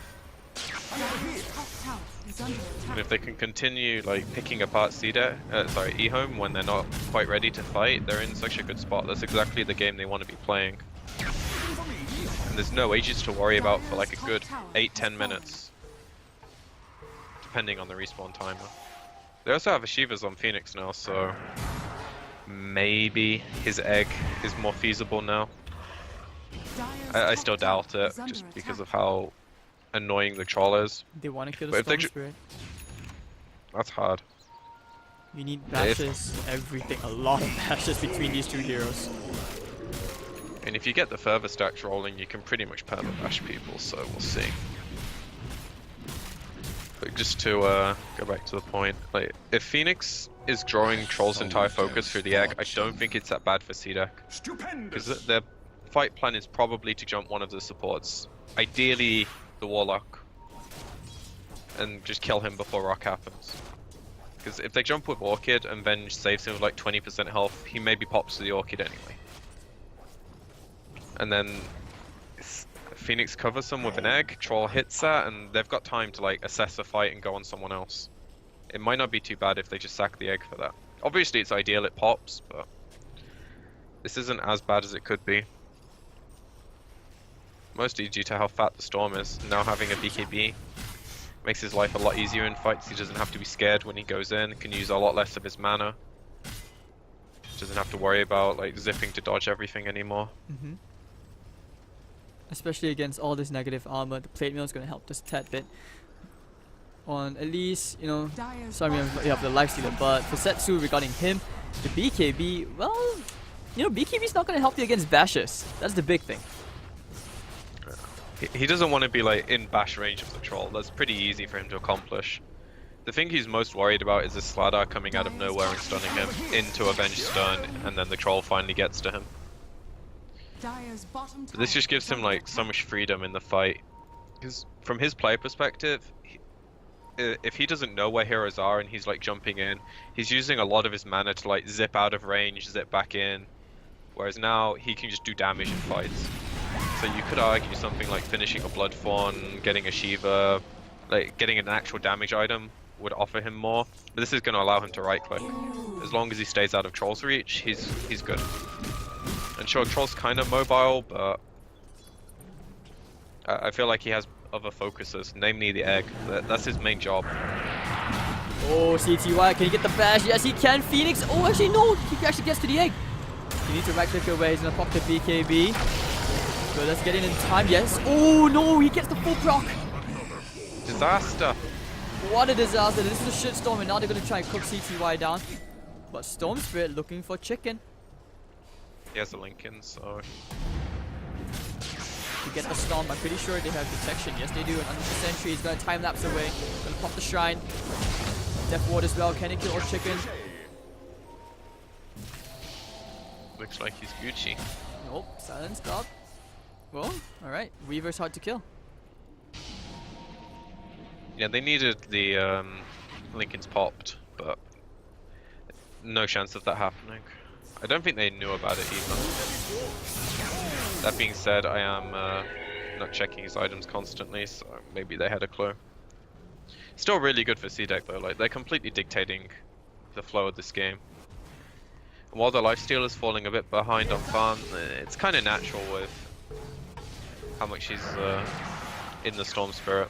And if they can continue like picking apart EHOME when they're not quite ready to fight, they're in such a good spot. That's exactly the game they want to be playing. And there's no Aegis to worry about for like a good 8-10 minutes. Depending on the respawn timer. They also have Ashivas on Phoenix now, so maybe his egg is more feasible now. I still doubt it, just because of how annoying the troll is. They want to kill the Storm Spirit. That's hard. You need bashes, everything, a lot of bashes between these two heroes. And if you get the further stacks rolling, you can pretty much perma bash people, so we'll see. But just to go back to the point, like if Phoenix is drawing Troll's entire focus through the egg, I don't think it's that bad for CDEC. Because their fight plan is probably to jump one of the supports. Ideally, the Warlock. And just kill him before Rock happens. Because if they jump with Orchid and Venge saves him with like 20% health, he maybe pops to the Orchid anyway. And then Phoenix covers them with an egg, Troll hits that, and they've got time to like assess a fight and go on someone else. It might not be too bad if they just sack the egg for that. Obviously it's ideal it pops, but this isn't as bad as it could be. Mostly due to how fat the Storm is. Now having a BKB makes his life a lot easier in fights. He doesn't have to be scared when he goes in, can use a lot less of his mana. Doesn't have to worry about like zipping to dodge everything anymore. Especially against all this negative armor, the plate mail is going to help just a tad bit. On at least, you know, sorry, you have the lifestealer, but for Setsu regarding him, the BKB, well, you know, BKB is not going to help you against Bashes. That's the big thing. He doesn't want to be like in bash range of the Troll. That's pretty easy for him to accomplish. The thing he's most worried about is the Sladar coming out of nowhere and stunning him into Avenge Stun, and then the Troll finally gets to him. But this just gives him like so much freedom in the fight. Because from his player perspective, if he doesn't know where heroes are and he's like jumping in, he's using a lot of his mana to like zip out of range, zip back in. Whereas now he can just do damage in fights. So you could argue something like finishing a Blood Fawn, getting a Shiva, like getting an actual damage item would offer him more. But this is going to allow him to right click. As long as he stays out of Troll's reach, he's good. And sure, Troll's kind of mobile, but I feel like he has other focuses, namely the egg. That's his main job. Oh, CTY, can he get the bash? Yes, he can. Phoenix. Oh, actually, no. He actually gets to the egg. He needs to right click away. He's going to pop the BKB. So let's get in time. Yes. Oh, no. He gets the full proc. Disaster. What a disaster. This is a shitstorm, and now they're going to try and cook CTY down. But Storm Spirit looking for chicken. He has a Lincoln, so... To get the Storm, I'm pretty sure they have detection. Yes, they do. And under the Sentry, he's going to time lapse away. Going to pop the Shrine. Death Ward as well. Can he kill our chicken? Looks like he's Gucci. Nope. Silence God. Well, alright. Weaver's hard to kill. Yeah, they needed the Lincolns popped, but no chance of that happening. I don't think they knew about it either. That being said, I am not checking his items constantly, so maybe they had a clue. Still really good for CDEC though, like they're completely dictating the flow of this game. And while the lifesteal is falling a bit behind on farm, it's kind of natural with how much he's in the Storm Spirit.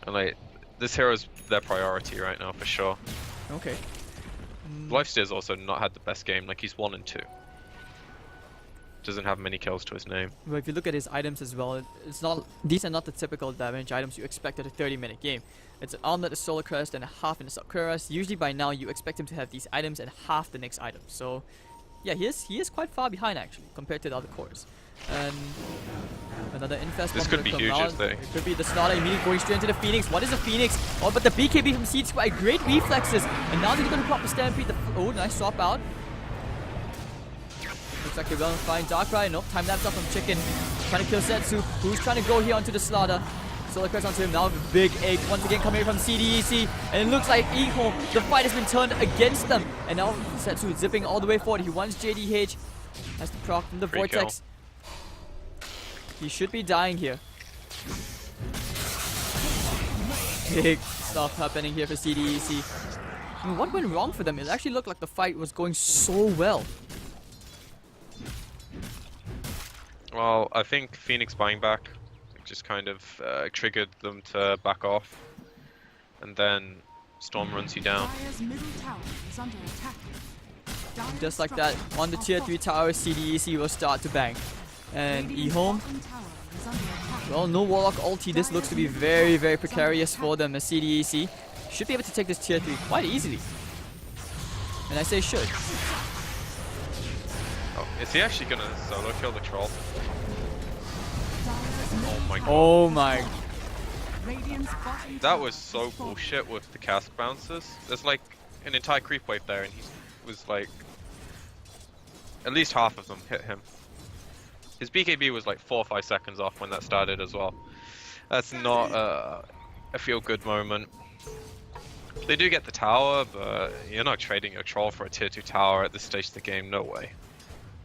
And like, this hero's their priority right now for sure. Okay. Lifesteal's also not had the best game, like he's 1 and 2. Doesn't have many kills to his name. Well, if you look at his items as well, it's not. These are not the typical damage items you expect at a 30-minute game. It's an armlet, a solar crest, and a half in a Sakuras. Usually by now you expect him to have these items and half the next item. So, yeah, he is quite far behind actually compared to the other cores. And another infest. This could be huge if they... It could be the Slaughter immediately going straight into the Phoenix. What is a Phoenix? Oh, but the BKB from Seed Squad, great reflexes. And now they're going to pop the Stampede. Oh, nice swap out. Looks like they're going to find Darkrai. Nope, time lapse up from Chicken. Trying to kill Setsu. Who's trying to go here onto the Slaughter? Solar Crest onto him. Now the big egg once again coming from CDEC. And it looks like EHOME, the fight has been turned against them. And now Setsu is zipping all the way forward. He wants JDH. Has the proc from the Free Vortex. Kill. He should be dying here. Big stuff happening here for CDEC. I mean, what went wrong for them? It actually looked like the fight was going so well. Well, I think Phoenix buying back just kind of triggered them to back off. And then Storm runs you down. Just like that, on the tier 3 tower, CDEC will start to bang. And EHOME, well, no Warlock ulti. This looks to be very, very precarious for them as CDEC. Should be able to take this tier 3 quite easily. And I say should. Oh, is he actually gonna solo kill the troll? Oh my god. Oh my. That was so bullshit with the cast bounces. There's like an entire creep wave there and he was like... At least half of them hit him. His BKB was like 4 or 5 seconds off when that started as well. That's not a feel-good moment. They do get the tower, but you're not trading your troll for a tier 2 tower at this stage of the game, no way.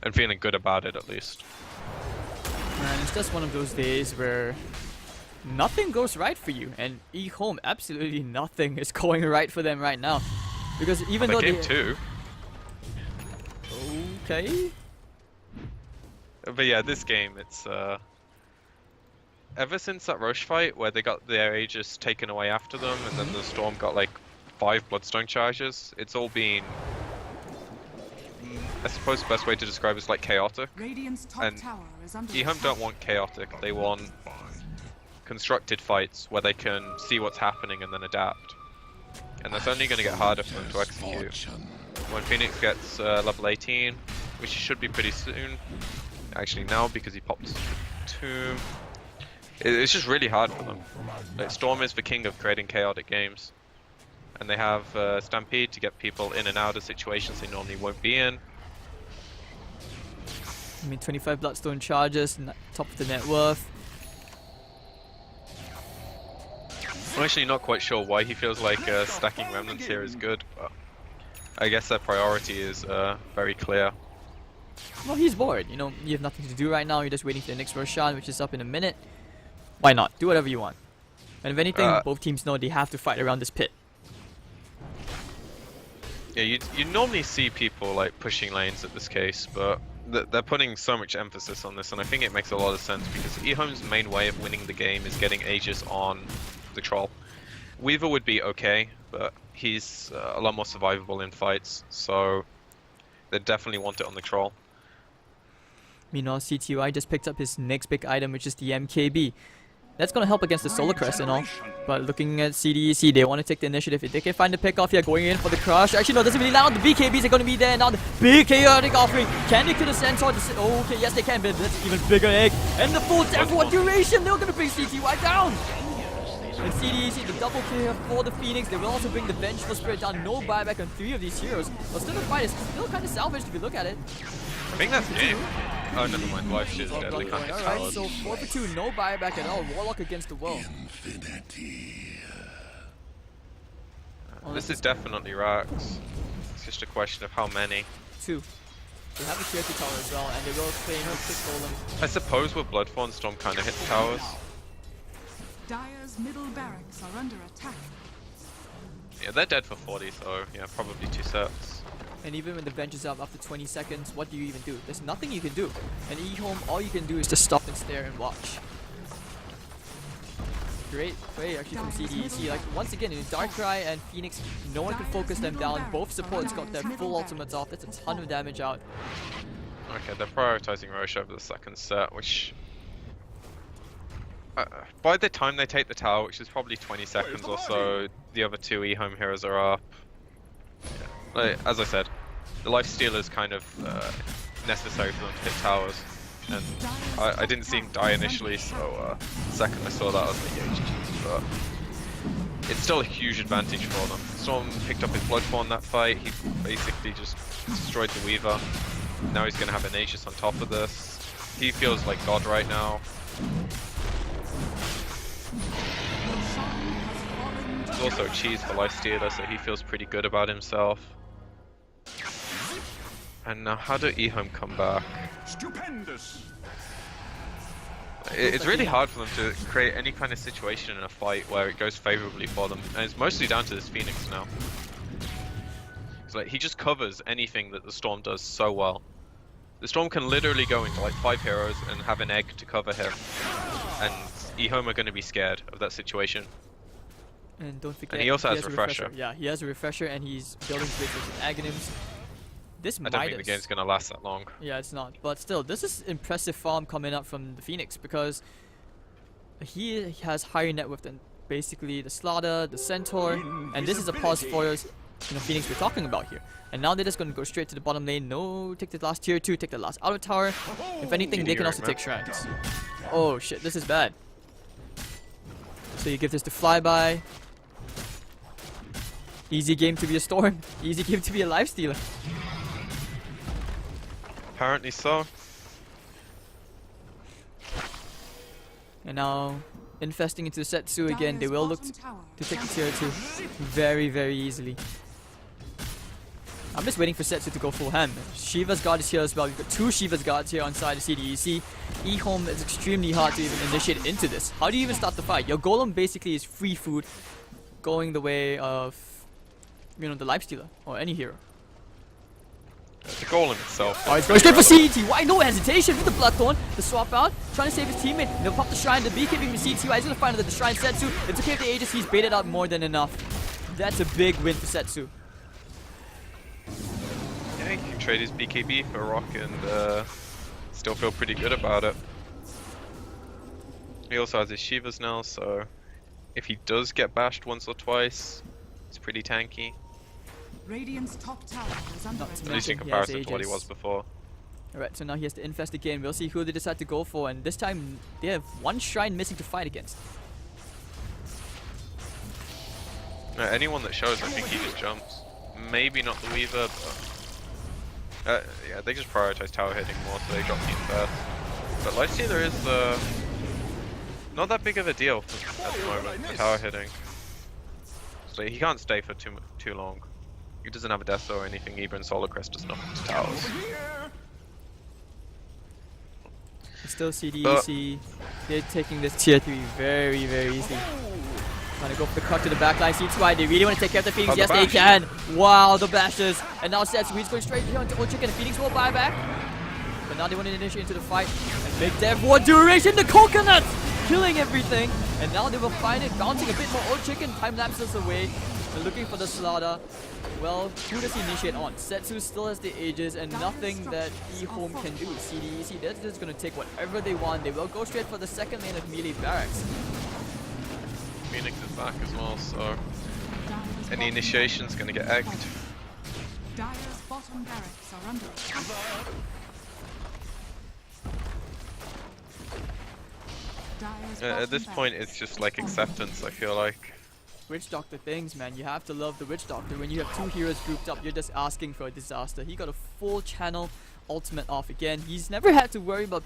And feeling good about it at least. Man, it's just one of those days where nothing goes right for you, and EHOME, absolutely nothing is going right for them right now. Because even though game 2. Okay. But yeah, this game, it's ever since that Roche fight where they got their Aegis taken away after them, and then the Storm got like 5 Bloodstone charges, it's all been, I suppose the best way to describe it is like chaotic. Radiant's top And tower is under EHOME attack. don't want chaotic, they want constructed fights where they can see what's happening and then adapt. And that's only going to get harder for them to execute. When Phoenix gets level 18, which should be pretty soon, actually now because he popped Tomb, it's just really hard for them. Like, Storm is the king of creating chaotic games. And they have Stampede to get people in and out of situations they normally won't be in. I mean, 25 Bloodstone charges, top of the net worth. I'm actually not quite sure why he feels like stacking Remnants here is good, but I guess their priority is very clear. Well, he's bored, you know, you have nothing to do right now, you're just waiting for the next Roshan, which is up in a minute. Why not? Do whatever you want. And if anything, both teams know they have to fight around this pit. Yeah, you normally see people like pushing lanes at this case, but they're putting so much emphasis on this, and I think it makes a lot of sense because EHOME's main way of winning the game is getting Aegis on the troll. Weaver would be okay, but he's a lot more survivable in fights, so they definitely want it on the troll. Meanwhile, CTUI just picked up his next big item, which is the MKB. That's going to help against the Solar Crest and all. But looking at CDEC, they want to take the initiative. If they can find the pick off here, going in for the crush. Actually, no, doesn't really land on the BKBs. Are going to be there now. The big chaotic offering. Can they kill the Centaur? Okay, yes, they can, but that's even bigger egg. And the full death, what duration? They're going to bring CTUI down. And CDEC, the double kill here for the Phoenix. They will also bring the Vengeful Spirit down. No buyback on 3 of these heroes. But still, the fight is still kind of salvaged if you look at it. I think that's game. Oh, never mind. Life is deadly. Can't hit Alright, towers. so 4 for 2, no buyback at all. Warlock against the world. This is definitely Rax. It's just a question of how many. 2. They have a tier 2 tower as well, and they will claim a 6 golem. I suppose with Bloodthorn, Storm kind of hit the towers. Dire's middle barracks are under attack. Yeah, they're dead for 40, so yeah, probably 2 sets. And even when the bench is up after 20 seconds, what do you even do? There's nothing you can do. And EHOME, all you can do is just stop and stare and watch. Great play actually from CDEC. Like, once again, in Darkrai and Phoenix, no one can focus them down. Both supports got their full ultimates off. That's a ton of damage out. Okay, they're prioritizing Roche over the second set, which... by the time they take the tower, which is probably 20 seconds or so, the other 2 EHOME heroes are up. Yeah. Like, as I said, the lifesteal is kind of necessary for them to hit towers. And I didn't see him die initially, so the second I saw that I was like, yeah, GG. But it's still a huge advantage for them. Storm picked up his Bloodthorn that fight, he basically just destroyed the Weaver. Now he's going to have an Aegis on top of this. He feels like God right now. He's also a cheese for lifestealer, so he feels pretty good about himself. And now, how do EHOME come back? Stupendous. It's really hard for them to create any kind of situation in a fight where it goes favorably for them, and it's mostly down to this Phoenix now. It's like he just covers anything that the Storm does so well. The Storm can literally go into like 5 heroes and have an egg to cover him, and EHOME are going to be scared of that situation. And don't forget, And he also has refresher. Yeah, he has a refresher, and he's building bridges with Aghanims. This I don't think the game's going to last that long. Yeah, it's not. But still, this is impressive farm coming up from the Phoenix because he has higher net worth than basically the Slaughter, the Centaur, and this is a pause for Phoenix we're talking about here. And now they're just going to go straight to the bottom lane. No, take the last tier 2, take the last outer tower. If anything, they can also take shrines. Oh shit, this is bad. So you give this to Flyby. Easy game to be a Storm. Easy game to be a lifestealer. Apparently so. And now infesting into Setsu again. They will look to take the tier 2 very, very easily. I'm just waiting for Setsu to go full ham. Shiva's guard is here as well. We've got 2 Shiva's guards here on side of CDEC. EHOME is extremely hard to even initiate into this. How do you even start the fight? Your golem basically is free food, going the way of, you know, the lifestealer or any hero. The golem itself. Oh, he's going straight for CDEC. No hesitation with the Bloodthorn. The swap out, trying to save his teammate. They'll pop the Shrine. The beekeeping with CDEC. He's going to find the Shrine Setsu. It's okay if the Aegis. He's baited out more than enough. That's a big win for Setsu. Yeah, he can trade his BKB for Rock and still feel pretty good about it. He also has his Shivas now, so if he does get bashed once or twice, it's pretty tanky. Radiant's top tower is under Not to At least in mention he comparison has to what he Aegis. was before. Alright, so now he has to infest again. We'll see who they decide to go for, and this time they have 1 Shrine missing to fight against. Anyone that shows, I think he just jumps. Maybe not the Weaver, but yeah, they just prioritize tower hitting more, so they drop team first. But Lifestealer is not that big of a deal at the moment for tower hitting. So he can't stay for too long. He doesn't have a Death or anything either, and Solar Crest does nothing to towers. It's still CDEC. They're taking this tier 3 very, very easily. Trying to go for the cut to the backline. C2I, they really want to take care of the Phoenix. Yes, they can. Wow, the bashes. And now Setsu, he's going straight here into Old Chicken. Phoenix will buy back. But now they want to initiate into the fight. And make dev war duration. The coconuts killing everything. And now they will find it. Bouncing a bit more Old Chicken. Time lapses away. They're looking for the slaughter. Well, who does he initiate on? Setsu still has the Aegis and nothing that EHOME can do. CDEC, they're just going to take whatever they want. They will go straight for the second lane of melee barracks. Phoenix is back as well, so any initiation's gonna get egged. Dire's bottom barracks are under attack. At this point, it's just like acceptance, I feel like. Witch Doctor things, man. You have to love the Witch Doctor. When you have 2 heroes grouped up, you're just asking for a disaster. He got a full channel ultimate off again. He's never had to worry about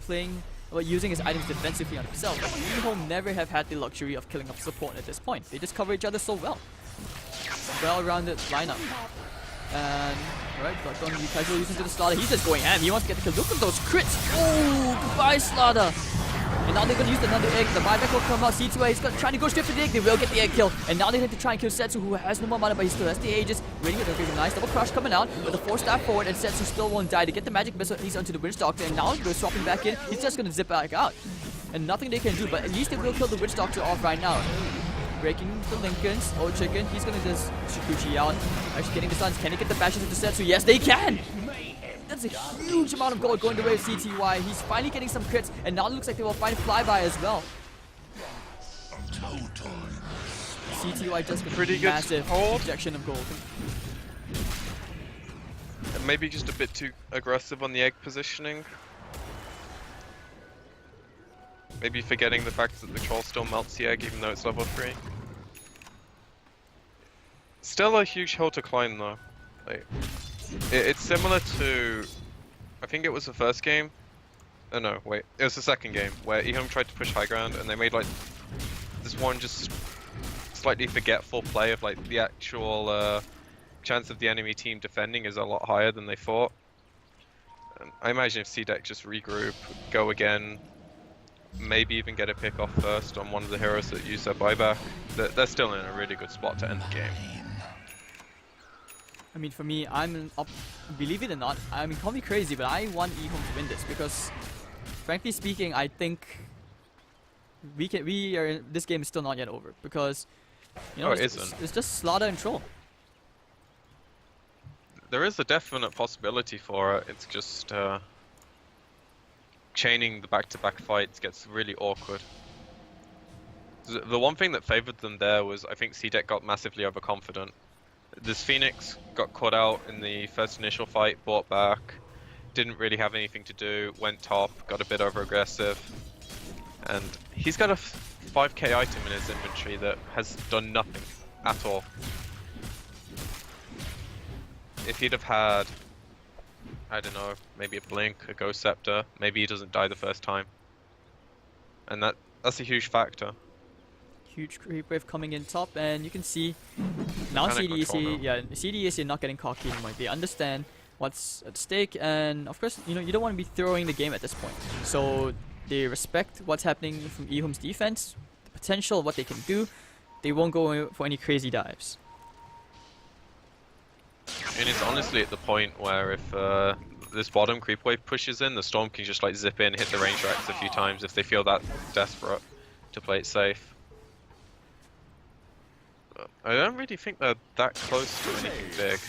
using his items defensively on himself. But EHOME never have had the luxury of killing off support at this point. They just cover each other so well. Well-rounded lineup. And alright, Bloodthorn will be casual using to the Slaughter. He's just going ham. He wants to get the kill. Look at those crits. Oh, goodbye Slaughter. And now they're going to use another egg. The buyback will come out. C2A is trying to go straight for the egg. They will get the egg kill. And now they have to try and kill Setsu, who has no more mana, but he still has the Aegis. Waiting for the nice double crush coming out. With the 4-star forward, and Setsu still won't die. To get the magic missile, he's onto the Witch Doctor. And now they're swapping back in. He's just going to zip back out. And nothing they can do, but at least they will kill the Witch Doctor off right now. Breaking the Lincolns. Old Chicken, he's going to just Shikuchi out. Actually getting the stuns. Can they get the bashes into Setsu? Yes, they can! That's a huge amount of gold going the way of CTY. He's finally getting some crits, and now it looks like they will find Flyby as well. CTY just got a massive injection of gold. Maybe just a bit too aggressive on the egg positioning. Maybe forgetting the fact that the troll still melts the egg even though it's level 3. Still a huge hill to climb though. Like, it's similar to, I think it was the first game. Oh no, wait, it was the second game where EHOME tried to push high ground and they made like this one just slightly forgetful play of like the actual chance of the enemy team defending is a lot higher than they thought. And I imagine if CDEC just regroup, go again, maybe even get a pick off first on one of the heroes that use their buyback, they're still in a really good spot to end the game. I mean, for me, believe it or not, I mean, call me crazy, but I want EHOME to win this because, frankly speaking, I think this game is still not yet over because, you know, it's just Slaughter and Troll. There is a definite possibility for it. It's just chaining the back-to-back fights gets really awkward. The one thing that favored them there was I think CDEC got massively overconfident. This Phoenix got caught out in the first initial fight, bought back, didn't really have anything to do, went top, got a bit over aggressive, and he's got a 5k item in his inventory that has done nothing at all. If he'd have had, I don't know, maybe a Blink, a Ghost Scepter, maybe he doesn't die the first time. And that's a huge factor. Huge creep wave coming in top, and you can see now Kinda control CDEC, now. yeah, CDEC not getting cocky anymore. They understand what's at stake, and of course, you know, you don't want to be throwing the game at this point. So they respect what's happening from eHOME's defense, the potential of what they can do. They won't go for any crazy dives. And it's honestly at the point where if this bottom creep wave pushes in, the Storm can just like zip in, hit the range racks a few times if they feel that desperate to play it safe. But I don't really think they're that close to anything big.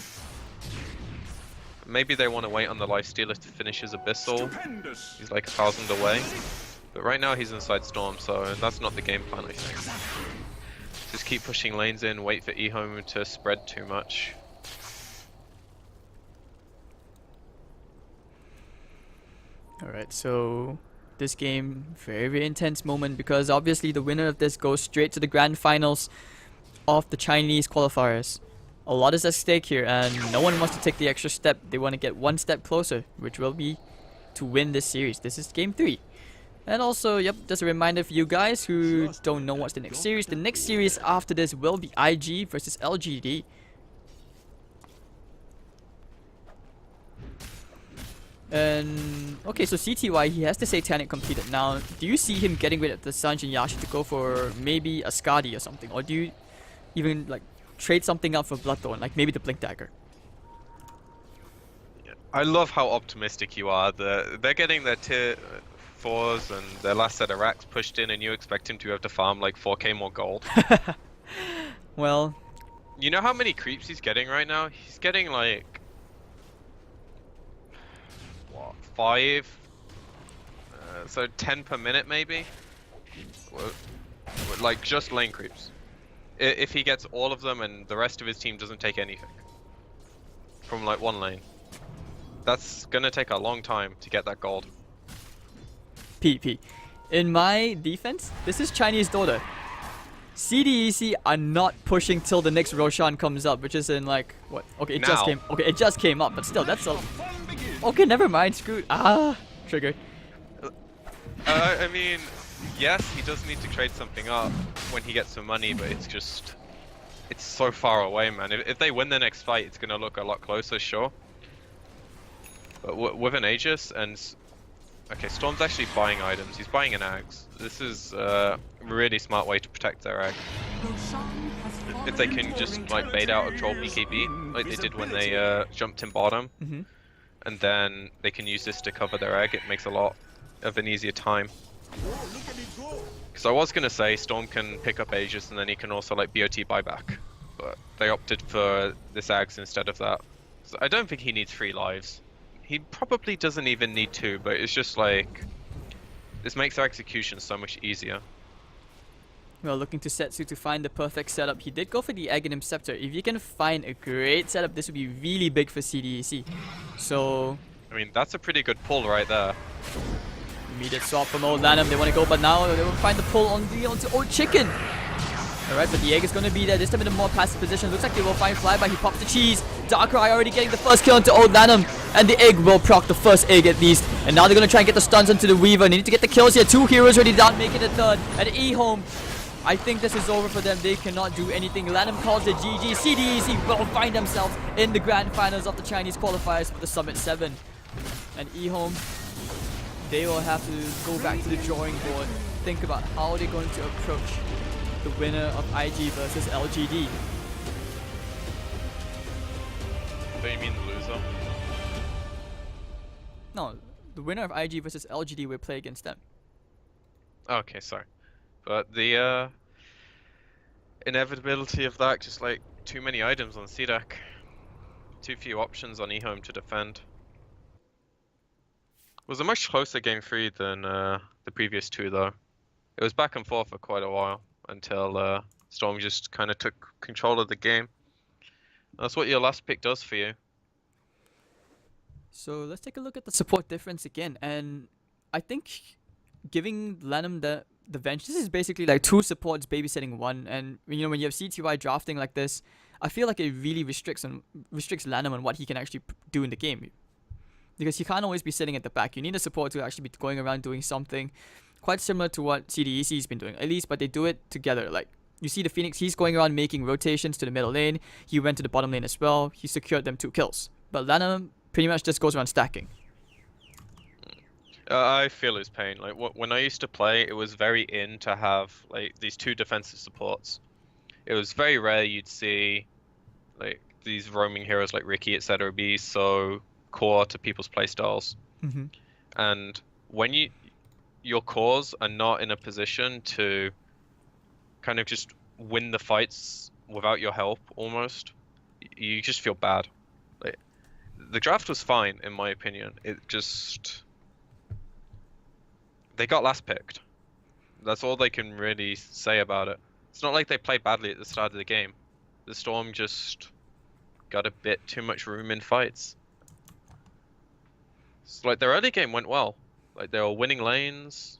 Maybe they want to wait on the Lifestealer to finish his Abyssal. Stupendous. He's like 1,000 away. But right now he's inside Storm, so that's not the game plan, I think. Just keep pushing lanes in, wait for eHOME to spread too much. Alright, so this game, very, very intense moment, because obviously the winner of this goes straight to the grand finals of the Chinese qualifiers. A lot is at stake here, and no one wants to take the extra step. They want to get one step closer, which will be to win this series. This is game 3. And also, yep, just a reminder for you guys who don't know what's the next series. The next series after this will be IG versus LGD. And okay, so CTY, he has the Satanic completed. Now, do you see him getting rid of the Sanjin Yashi to go for maybe a Skadi or something? Or do you even like trade something out for Bloodthorn, like maybe the Blink Dagger? I love how optimistic you are. They're getting their tier 4s and their last set of racks pushed in, and you expect him to have to farm like 4k more gold. Well, you know how many creeps he's getting right now? He's getting like 5, so 10 per minute maybe. Like just lane creeps. If he gets all of them and the rest of his team doesn't take anything from like one lane, that's gonna take a long time to get that gold. PP. In my defense, this is Chinese Dota. CDEC are not pushing till the next Roshan comes up, which is in like what? Okay, it just came up, but still, that's a. Okay, never mind. Screwed. Trigger. I mean, yes, he does need to trade something up when he gets some money, but it's just, it's so far away, man. If they win the next fight, it's gonna look a lot closer, sure. But with an Aegis and okay, Storm's actually buying items. He's buying an Axe. This is a really smart way to protect their egg. If they can just like bait out a troll BKB, like they did when they jumped in bottom, and then they can use this to cover their egg, it makes a lot of an easier time. Because I was gonna say Storm can pick up Aegis and then he can also like BOT buyback, but they opted for this Axe instead of that. So I don't think he needs 3 lives. He probably doesn't even need 2, but it's just like, this makes their execution so much easier. Well, looking to Setsu to find the perfect setup. He did go for the Aghanim Scepter. If you can find a great setup, this would be really big for CDEC. So, I mean, that's a pretty good pull right there. immediate swap from Old Lanham. They want to go, but now they will find the pull onto Old Chicken. Alright, but the egg is going to be there. This time in a more passive position. Looks like they will find Flyby. He pops the cheese. Darkrai already getting the first kill onto Old Lanham. And the egg will proc the first egg at least. And now they're going to try and get the stuns onto the Weaver. They need to get the kills here. 2 heroes already down, making it third. And eHOME, I think this is over for them. They cannot do anything. Lanham calls it GG. CDEC will find themselves in the grand finals of the Chinese qualifiers for the Summit 7. And eHOME, they will have to go back to the drawing board. Think about how they're going to approach the winner of IG versus LGD. So you mean the loser? No, the winner of IG versus LGD will play against them. Okay, sorry. But the inevitability of that, just like too many items on CDEC. Too few options on eHOME to defend. It was a much closer game 3 than the previous 2 though. It was back and forth for quite a while until Storm just kind of took control of the game. That's what your last pick does for you. So let's take a look at the support difference again, and I think giving Lanham the bench, this is basically like 2 supports babysitting 1, and you know when you have CTY drafting like this, I feel like it really restricts Lanham on what he can actually do in the game. Because he can't always be sitting at the back. You need a support to actually be going around doing something. quite similar to what CDEC's been doing, at least, but they do it together. Like, you see the Phoenix, he's going around making rotations to the middle lane. He went to the bottom lane as well. He secured them 2 kills. But Lana pretty much just goes around stacking. I feel his pain. Like when I used to play, it was very in to have like these 2 defensive supports. It was very rare you'd see like these roaming heroes like Ricky, etc., be so core to people's playstyles. Mm-hmm. And when your cores are not in a position to kind of just win the fights without your help, almost, you just feel bad. Like the draft was fine in my opinion. It just they got last picked. That's all they can really say about it. It's not like they played badly at the start of the game. The Storm just got a bit too much room in fights. It's like their early game went well. Like they were winning lanes.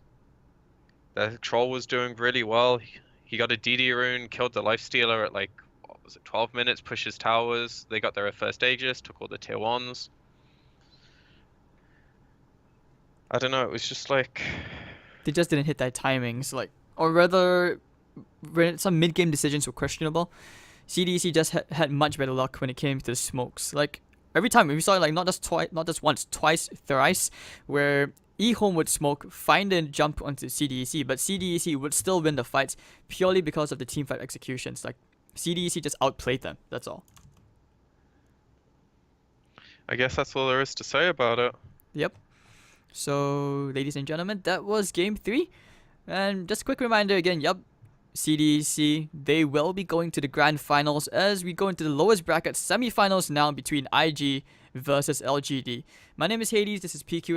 Their troll was doing really well. He got a DD rune, killed the lifestealer at like, what was it, 12 minutes, pushes towers. They got their first Aegis, took all the tier 1s. I don't know, it was just like... They just didn't hit their timings, like, or rather, some mid-game decisions were questionable. CDEC just had much better luck when it came to the smokes. Like, every time we saw it, like, not just once, twice, thrice, where EHOME would smoke, find and jump onto CDEC, but CDEC would still win the fights purely because of the teamfight executions. Like, CDEC just outplayed them, that's all. I guess that's all there is to say about it. Yep. So, ladies and gentlemen, that was Game 3. And just a quick reminder again, yep, CDEC, they will be going to the Grand Finals as we go into the lowest bracket semi-finals now between IG versus LGD. My name is Hades, this is PQ.